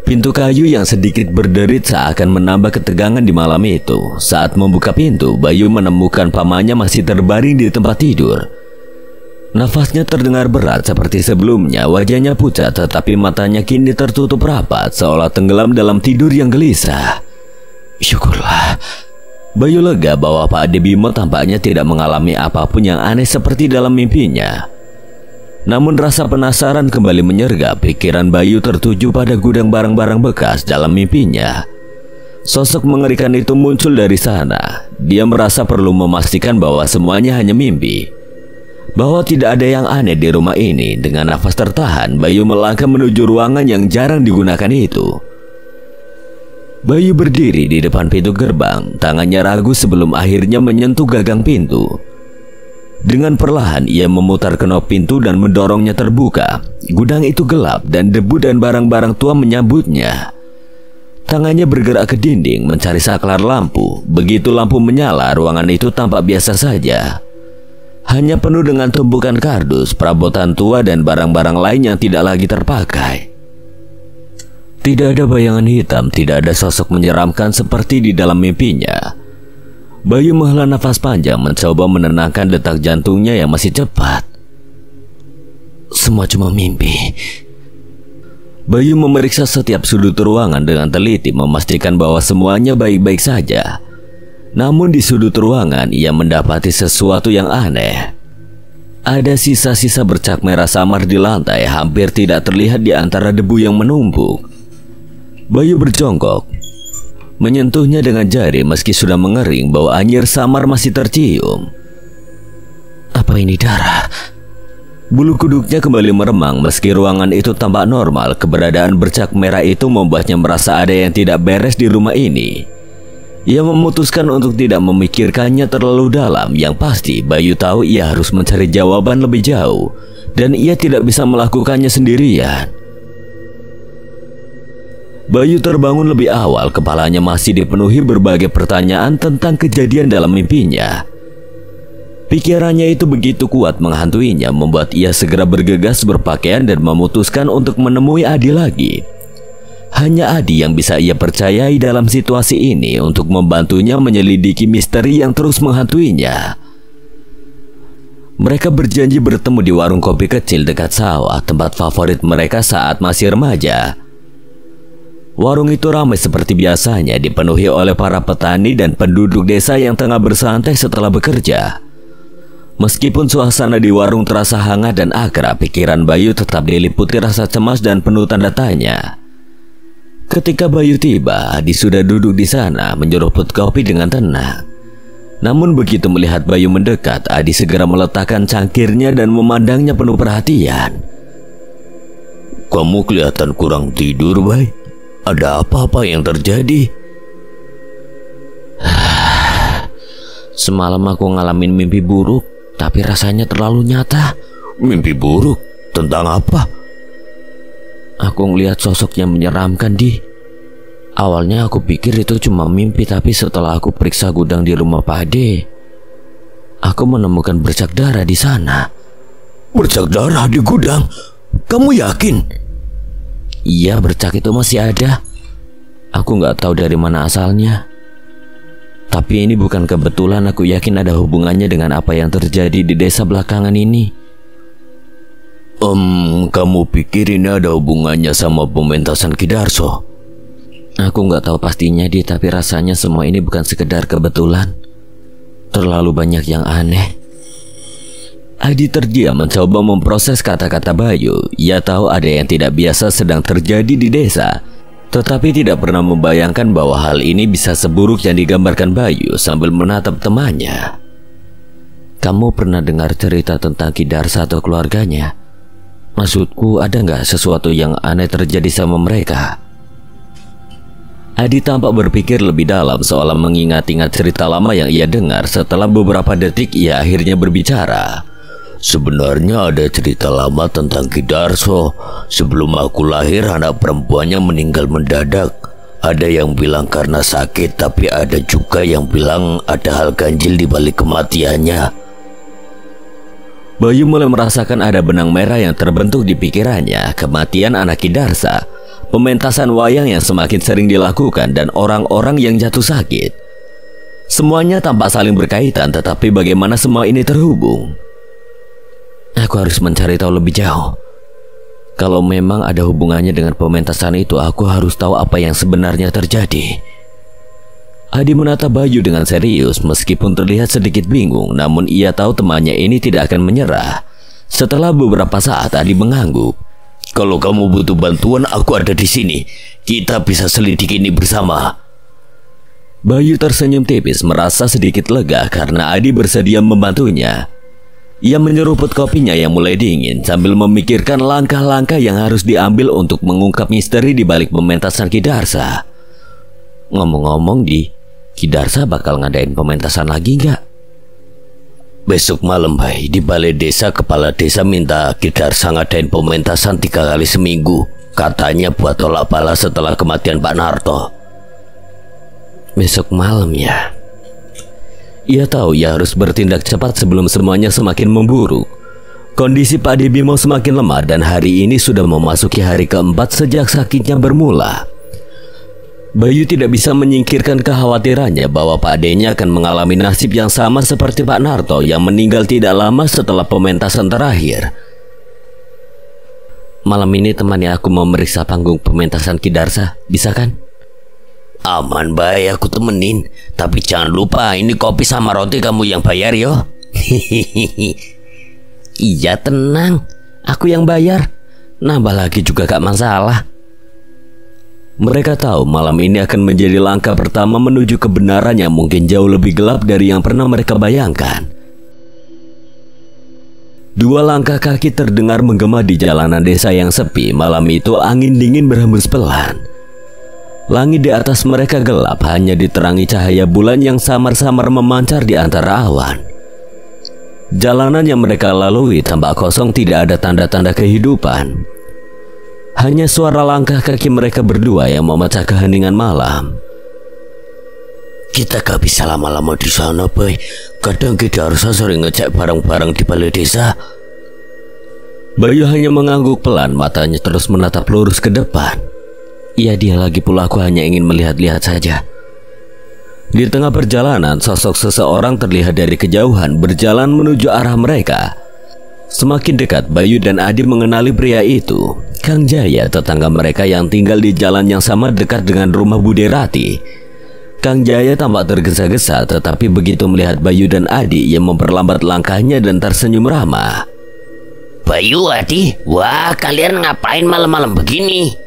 Pintu kayu yang sedikit berderit seakan menambah ketegangan di malam itu. Saat membuka pintu, Bayu menemukan pamannya masih terbaring di tempat tidur. Nafasnya terdengar berat seperti sebelumnya, wajahnya pucat tetapi matanya kini tertutup rapat seolah tenggelam dalam tidur yang gelisah. Syukurlah. Bayu lega bahwa Pak Ade Bimo tampaknya tidak mengalami apapun yang aneh seperti dalam mimpinya. Namun rasa penasaran kembali menyergap pikiran Bayu tertuju pada gudang barang-barang bekas dalam mimpinya. Sosok mengerikan itu muncul dari sana. Dia merasa perlu memastikan bahwa semuanya hanya mimpi, bahwa tidak ada yang aneh di rumah ini. Dengan nafas tertahan, Bayu melangkah menuju ruangan yang jarang digunakan itu. Bayu berdiri di depan pintu gerbang, tangannya ragu sebelum akhirnya menyentuh gagang pintu. Dengan perlahan ia memutar kenop pintu dan mendorongnya terbuka. Gudang itu gelap dan debu dan barang-barang tua menyambutnya. Tangannya bergerak ke dinding mencari saklar lampu. Begitu lampu menyala, ruangan itu tampak biasa saja. Hanya penuh dengan tumpukan kardus, perabotan tua dan barang-barang lain yang tidak lagi terpakai. Tidak ada bayangan hitam, tidak ada sosok menyeramkan seperti di dalam mimpinya. Bayu menghela nafas panjang mencoba menenangkan detak jantungnya yang masih cepat. Semua cuma mimpi. Bayu memeriksa setiap sudut ruangan dengan teliti memastikan bahwa semuanya baik-baik saja. Namun di sudut ruangan ia mendapati sesuatu yang aneh. Ada sisa-sisa bercak merah samar di lantai, hampir tidak terlihat di antara debu yang menumpuk. Bayu berjongkok, menyentuhnya dengan jari meski sudah mengering, bau anyir samar masih tercium. Apa ini darah? Bulu kuduknya kembali meremang meski ruangan itu tampak normal. Keberadaan bercak merah itu membuatnya merasa ada yang tidak beres di rumah ini. Ia memutuskan untuk tidak memikirkannya terlalu dalam. Yang pasti Bayu tahu ia harus mencari jawaban lebih jauh, dan ia tidak bisa melakukannya sendirian. Bayu terbangun lebih awal, kepalanya masih dipenuhi berbagai pertanyaan tentang kejadian dalam mimpinya. Pikirannya itu begitu kuat menghantuinya, membuat ia segera bergegas berpakaian dan memutuskan untuk menemui Adi lagi. Hanya Adi yang bisa ia percayai dalam situasi ini untuk membantunya menyelidiki misteri yang terus menghantuinya. Mereka berjanji bertemu di warung kopi kecil dekat sawah, tempat favorit mereka saat masih remaja. Warung itu ramai seperti biasanya, dipenuhi oleh para petani dan penduduk desa yang tengah bersantai setelah bekerja. Meskipun suasana di warung terasa hangat dan akrab, pikiran Bayu tetap diliputi rasa cemas dan penuh tanda tanya. Ketika Bayu tiba, Adi sudah duduk di sana menyeruput kopi dengan tenang. Namun begitu melihat Bayu mendekat, Adi segera meletakkan cangkirnya dan memandangnya penuh perhatian. "Kamu kelihatan kurang tidur, Bay. Ada apa-apa yang terjadi?" Semalam aku ngalamin mimpi buruk, tapi rasanya terlalu nyata. "Mimpi buruk? Tentang apa?" "Aku ngelihat sosok yang menyeramkan, Di. Awalnya aku pikir itu cuma mimpi, tapi setelah aku periksa gudang di rumah Pak Ade, aku menemukan bercak darah di sana." "Bercak darah di gudang? Kamu yakin?" "Iya, bercak itu masih ada. Aku nggak tahu dari mana asalnya. Tapi ini bukan kebetulan, aku yakin ada hubungannya dengan apa yang terjadi di desa belakangan ini." Kamu pikir ini ada hubungannya sama pementasan Ki Darso? Aku nggak tahu pastinya Di, tapi rasanya semua ini bukan sekedar kebetulan. Terlalu banyak yang aneh. Adi terdiam mencoba memproses kata-kata Bayu. Ia tahu ada yang tidak biasa sedang terjadi di desa, tetapi tidak pernah membayangkan bahwa hal ini bisa seburuk yang digambarkan Bayu sambil menatap temannya. Kamu pernah dengar cerita tentang Ki Darsa atau keluarganya? Maksudku, ada nggak sesuatu yang aneh terjadi sama mereka? Adi tampak berpikir lebih dalam seolah mengingat-ingat cerita lama yang ia dengar. Setelah beberapa detik ia akhirnya berbicara. Sebenarnya ada cerita lama tentang Ki Darso. Sebelum aku lahir anak perempuannya meninggal mendadak. Ada yang bilang karena sakit, tapi ada juga yang bilang ada hal ganjil di balik kematiannya. Bayu mulai merasakan ada benang merah yang terbentuk di pikirannya. Kematian anak Ki Darsa, pementasan wayang yang semakin sering dilakukan, dan orang-orang yang jatuh sakit. Semuanya tampak saling berkaitan, tetapi bagaimana semua ini terhubung? Aku harus mencari tahu lebih jauh. Kalau memang ada hubungannya dengan pementasan itu, aku harus tahu apa yang sebenarnya terjadi. Adi menatap Bayu dengan serius. Meskipun terlihat sedikit bingung, namun ia tahu temannya ini tidak akan menyerah. Setelah beberapa saat Adi mengangguk. Kalau kamu butuh bantuan, aku ada di sini. Kita bisa selidiki ini bersama. Bayu tersenyum tipis, merasa sedikit lega karena Adi bersedia membantunya. Ia menyeruput kopinya yang mulai dingin sambil memikirkan langkah-langkah yang harus diambil untuk mengungkap misteri di balik pementasan Ki Darsa. Ngomong-ngomong, Ki Darsa bakal ngadain pementasan lagi nggak? Besok malam, Bay, di balai desa kepala desa minta Ki Darsa ngadain pementasan 3 kali seminggu. Katanya buat tolak bala setelah kematian Pak Narto. Besok malam ya? Ia tahu ia harus bertindak cepat sebelum semuanya semakin memburuk. Kondisi Pak Debimo semakin lemah dan hari ini sudah memasuki hari keempat sejak sakitnya bermula. Bayu tidak bisa menyingkirkan kekhawatirannya bahwa Pak D-nya akan mengalami nasib yang sama seperti Pak Narto yang meninggal tidak lama setelah pementasan terakhir. Malam ini temani aku memeriksa panggung pementasan Ki Darsa, bisa kan? Aman, Bay, aku temenin. Tapi jangan lupa, ini kopi sama roti kamu yang bayar yo. Iya, tenang, aku yang bayar. Nambah lagi juga gak masalah. Mereka tahu malam ini akan menjadi langkah pertama menuju kebenaran yang mungkin jauh lebih gelap dari yang pernah mereka bayangkan. 2 langkah kaki terdengar menggema di jalanan desa yang sepi. Malam itu angin dingin berhembus pelan. Langit di atas mereka gelap, hanya diterangi cahaya bulan yang samar-samar memancar di antara awan. Jalanan yang mereka lalui tampak kosong, tidak ada tanda-tanda kehidupan. Hanya suara langkah kaki mereka berdua yang memecah keheningan malam. Kita gak bisa lama-lama di sana, Bay. Kadang kita harus sering ngecek barang-barang di balai desa. Bayu hanya mengangguk pelan, matanya terus menatap lurus ke depan. Iya, dia lagi pula, aku hanya ingin melihat-lihat saja. Di tengah perjalanan, sosok seseorang terlihat dari kejauhan berjalan menuju arah mereka. Semakin dekat, Bayu dan Adi mengenali pria itu. Kang Jaya, tetangga mereka yang tinggal di jalan yang sama dekat dengan rumah Bude Rati. Kang Jaya tampak tergesa-gesa, tetapi begitu melihat Bayu dan Adi, ia memperlambat langkahnya dan tersenyum ramah. Bayu, Adi, wah, kalian ngapain malam-malam begini?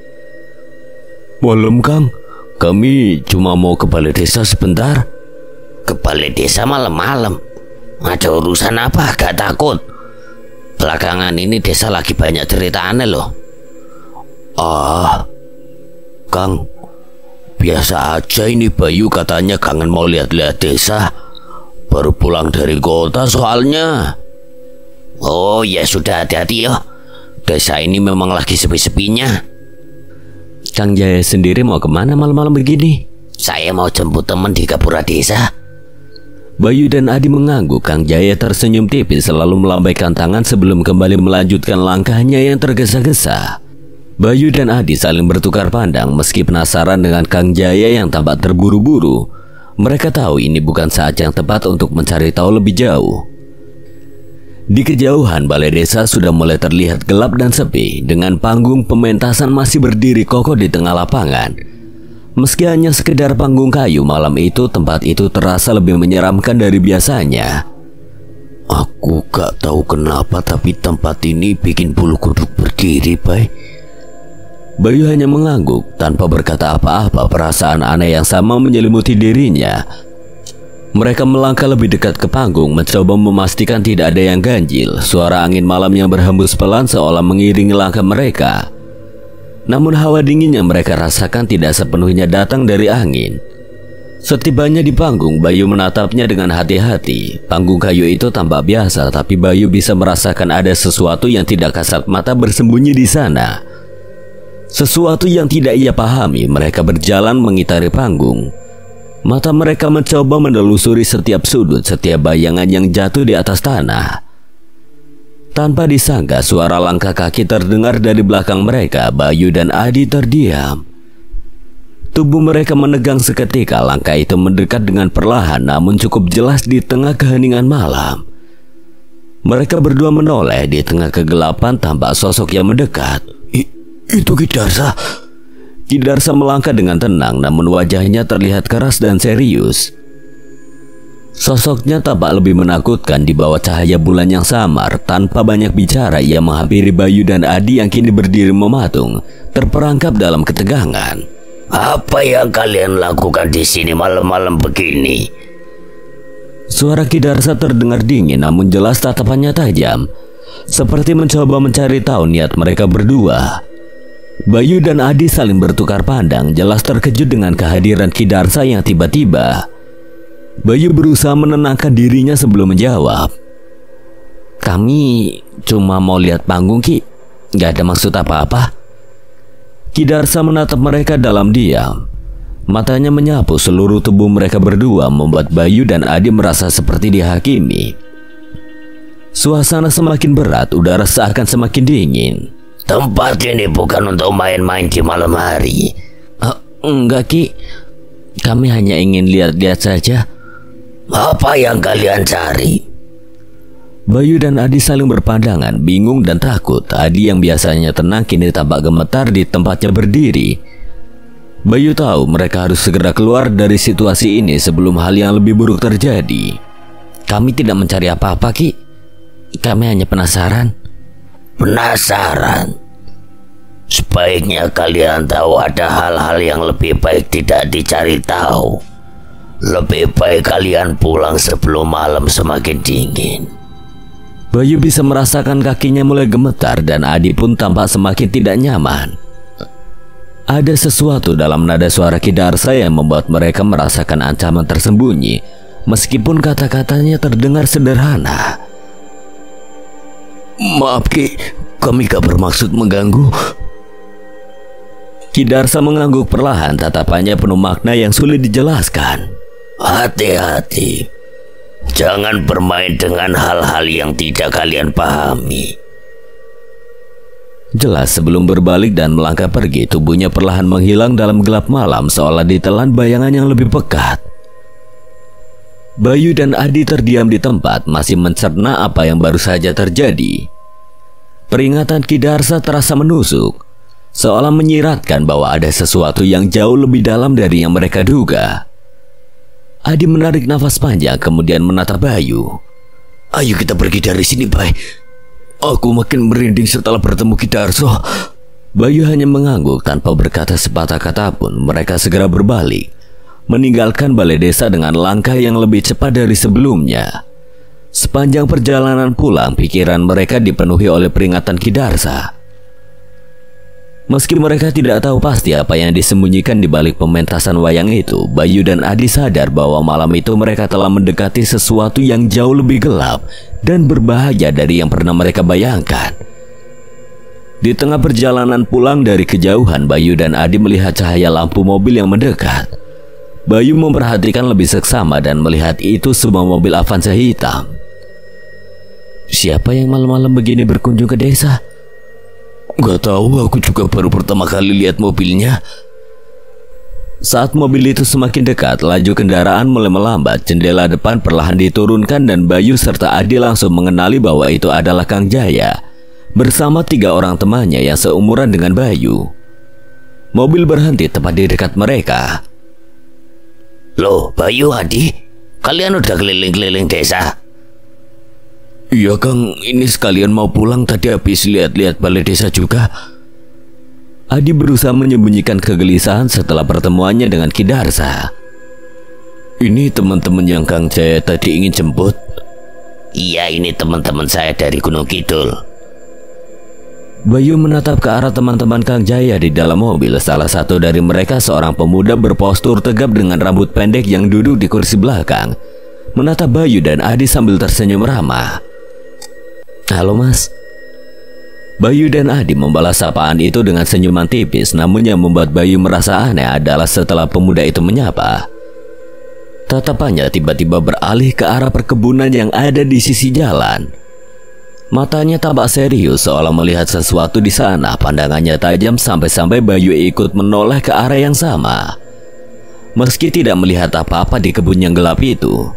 Malam, Kang, kami cuma mau ke balai desa sebentar. Ke balai desa malam-malam? Ada urusan apa? Gak takut? Belakangan ini desa lagi banyak cerita aneh loh. Kang, biasa aja ini. Bayu katanya kangen mau lihat-lihat desa. Baru pulang dari kota soalnya. Oh ya sudah, hati-hati ya. Desa ini memang lagi sepi-sepinya. Kang Jaya sendiri mau kemana malam-malam begini? Saya mau jemput teman di Gapura desa. Bayu dan Adi mengangguk. Kang Jaya tersenyum tipis, selalu melambaikan tangan sebelum kembali melanjutkan langkahnya yang tergesa-gesa. Bayu dan Adi saling bertukar pandang. Meski penasaran dengan Kang Jaya yang tampak terburu-buru, mereka tahu ini bukan saat yang tepat untuk mencari tahu lebih jauh. Di kejauhan balai desa sudah mulai terlihat gelap dan sepi, dengan panggung pementasan masih berdiri kokoh di tengah lapangan. Meski hanya sekedar panggung kayu, malam itu tempat itu terasa lebih menyeramkan dari biasanya. Aku gak tahu kenapa tapi tempat ini bikin bulu kuduk berdiri, Bay. Bayu hanya mengangguk tanpa berkata apa-apa. Perasaan aneh yang sama menyelimuti dirinya. Mereka melangkah lebih dekat ke panggung, mencoba memastikan tidak ada yang ganjil. Suara angin malam yang berhembus pelan seolah mengiringi langkah mereka. Namun hawa dingin yang mereka rasakan tidak sepenuhnya datang dari angin. Setibanya di panggung, Bayu menatapnya dengan hati-hati. Panggung kayu itu tampak biasa, tapi Bayu bisa merasakan ada sesuatu yang tidak kasat mata bersembunyi di sana. Sesuatu yang tidak ia pahami. Mereka berjalan mengitari panggung. Mata mereka mencoba menelusuri setiap sudut, setiap bayangan yang jatuh di atas tanah. Tanpa disangka, suara langkah kaki terdengar dari belakang mereka. Bayu dan Adi terdiam. Tubuh mereka menegang seketika. Langkah itu mendekat dengan perlahan, namun cukup jelas di tengah keheningan malam. Mereka berdua menoleh. Di tengah kegelapan tampak sosok yang mendekat. Itu Ki Darsa. Ki Darsa melangkah dengan tenang, namun wajahnya terlihat keras dan serius. Sosoknya tampak lebih menakutkan di bawah cahaya bulan yang samar. Tanpa banyak bicara, ia menghampiri Bayu dan Adi yang kini berdiri mematung, terperangkap dalam ketegangan. Apa yang kalian lakukan di sini malam-malam begini? Suara Ki Darsa terdengar dingin, namun jelas tatapannya tajam, seperti mencoba mencari tahu niat mereka berdua. Bayu dan Adi saling bertukar pandang, jelas terkejut dengan kehadiran Ki Darsa yang tiba-tiba. Bayu berusaha menenangkan dirinya sebelum menjawab. Kami cuma mau lihat panggung, Ki. Gak ada maksud apa-apa. Ki Darsa menatap mereka dalam diam. Matanya menyapu seluruh tubuh mereka berdua, membuat Bayu dan Adi merasa seperti dihakimi. Suasana semakin berat, udara seakan semakin dingin. Tempat ini bukan untuk main-main di malam hari. Enggak, Ki. Kami hanya ingin lihat-lihat saja. Apa yang kalian cari? Bayu dan Adi saling berpandangan, bingung dan takut. Adi yang biasanya tenang kini tampak gemetar di tempatnya berdiri. Bayu tahu mereka harus segera keluar dari situasi ini sebelum hal yang lebih buruk terjadi. Kami tidak mencari apa-apa, Ki. Kami hanya penasaran. Penasaran? Sebaiknya kalian tahu ada hal-hal yang lebih baik tidak dicari tahu. Lebih baik kalian pulang sebelum malam semakin dingin. Bayu bisa merasakan kakinya mulai gemetar dan Adi pun tampak semakin tidak nyaman. Ada sesuatu dalam nada suara Ki Darsa yang membuat mereka merasakan ancaman tersembunyi, meskipun kata-katanya terdengar sederhana. Maaf, Ki, kami gak bermaksud mengganggu. Ki Darsa mengangguk perlahan, tatapannya penuh makna yang sulit dijelaskan. Hati-hati, jangan bermain dengan hal-hal yang tidak kalian pahami. Jelas sebelum berbalik dan melangkah pergi, tubuhnya perlahan menghilang dalam gelap malam seolah ditelan bayangan yang lebih pekat. Bayu dan Adi terdiam di tempat, masih mencerna apa yang baru saja terjadi. Peringatan Ki Darsa terasa menusuk, seolah menyiratkan bahwa ada sesuatu yang jauh lebih dalam dari yang mereka duga. Adi menarik nafas panjang kemudian menatap Bayu. Ayo kita pergi dari sini, Bay. Aku makin merinding setelah bertemu Ki Darsa. Bayu hanya mengangguk tanpa berkata sepatah kata pun. Mereka segera berbalik, meninggalkan balai desa dengan langkah yang lebih cepat dari sebelumnya. Sepanjang perjalanan pulang, pikiran mereka dipenuhi oleh peringatan Ki Darsa. Meski mereka tidak tahu pasti apa yang disembunyikan di balik pementasan wayang itu, Bayu dan Adi sadar bahwa malam itu mereka telah mendekati sesuatu yang jauh lebih gelap dan berbahaya dari yang pernah mereka bayangkan. Di tengah perjalanan pulang dari kejauhan, Bayu dan Adi melihat cahaya lampu mobil yang mendekat. Bayu memperhatikan lebih seksama dan melihat itu sebuah mobil Avanza hitam. Siapa yang malam-malam begini berkunjung ke desa? Gak tahu, aku juga baru pertama kali lihat mobilnya. Saat mobil itu semakin dekat, laju kendaraan mulai melambat, jendela depan perlahan diturunkan dan Bayu serta Adi langsung mengenali bahwa itu adalah Kang Jaya bersama 3 orang temannya yang seumuran dengan Bayu. Mobil berhenti tepat di dekat mereka. Loh, Bayu, Adi, kalian udah keliling-keliling desa? Iya Kang, ini sekalian mau pulang, tadi habis lihat-lihat balai desa juga. Adi berusaha menyembunyikan kegelisahan setelah pertemuannya dengan Ki Darsa. Ini teman-teman yang Kang Jaya tadi ingin jemput? Iya, ini teman-teman saya dari Gunung Kidul. Bayu menatap ke arah teman-teman Kang Jaya di dalam mobil. Salah satu dari mereka seorang pemuda berpostur tegap dengan rambut pendek yang duduk di kursi belakang, menatap Bayu dan Adi sambil tersenyum ramah. Halo Mas. Bayu dan Adi membalas sapaan itu dengan senyuman tipis, namun yang membuat Bayu merasa aneh adalah setelah pemuda itu menyapa, tatapannya tiba-tiba beralih ke arah perkebunan yang ada di sisi jalan. Matanya tampak serius seolah melihat sesuatu di sana. Pandangannya tajam sampai-sampai Bayu ikut menoleh ke arah yang sama, meski tidak melihat apa-apa di kebun yang gelap itu.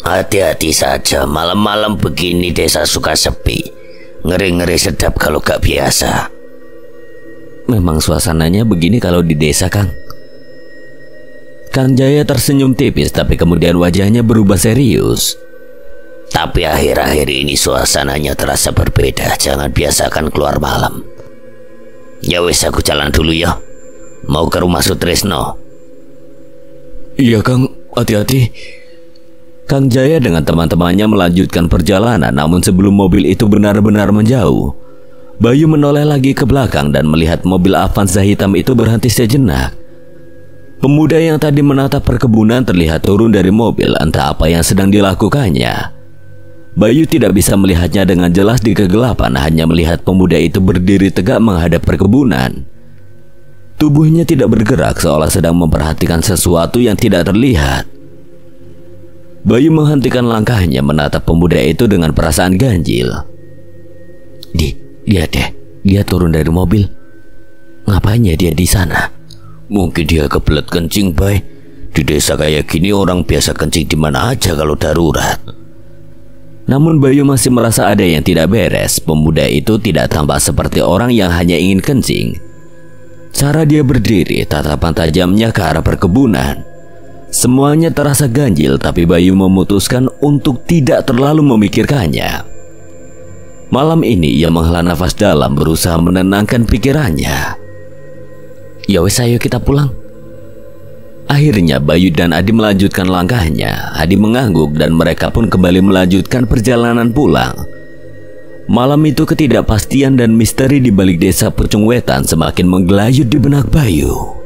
Hati-hati saja, malam-malam begini desa suka sepi. Ngeri-ngeri sedap kalau gak biasa. Memang suasananya begini kalau di desa, Kang. Kang Jaya tersenyum tipis, tapi kemudian wajahnya berubah serius. Tapi akhir-akhir ini suasananya terasa berbeda. Jangan biasakan keluar malam. Ya wes, aku jalan dulu ya. Mau ke rumah Sutrisno. Iya Kang, hati-hati. Kang Jaya dengan teman-temannya melanjutkan perjalanan, namun sebelum mobil itu benar-benar menjauh, Bayu menoleh lagi ke belakang dan melihat mobil Avanza hitam itu berhenti sejenak. Pemuda yang tadi menatap perkebunan terlihat turun dari mobil, entah apa yang sedang dilakukannya. Bayu tidak bisa melihatnya dengan jelas di kegelapan, hanya melihat pemuda itu berdiri tegak menghadap perkebunan. Tubuhnya tidak bergerak seolah sedang memperhatikan sesuatu yang tidak terlihat. Bayu menghentikan langkahnya menatap pemuda itu dengan perasaan ganjil. Lihat deh, dia turun dari mobil. Ngapain ya dia di sana? Mungkin dia kebelet kencing, Bay. Di desa kayak gini orang biasa kencing di mana aja kalau darurat. Namun Bayu masih merasa ada yang tidak beres. Pemuda itu tidak tampak seperti orang yang hanya ingin kencing. Cara dia berdiri, tatapan tajamnya ke arah perkebunan, semuanya terasa ganjil, tapi Bayu memutuskan untuk tidak terlalu memikirkannya. Malam ini ia menghela nafas dalam, berusaha menenangkan pikirannya. Ya wes, ayo kita pulang. Akhirnya Bayu dan Adi melanjutkan langkahnya. Adi mengangguk dan mereka pun kembali melanjutkan perjalanan pulang. Malam itu ketidakpastian dan misteri di balik desa Pucung Wetan semakin menggelayut di benak Bayu.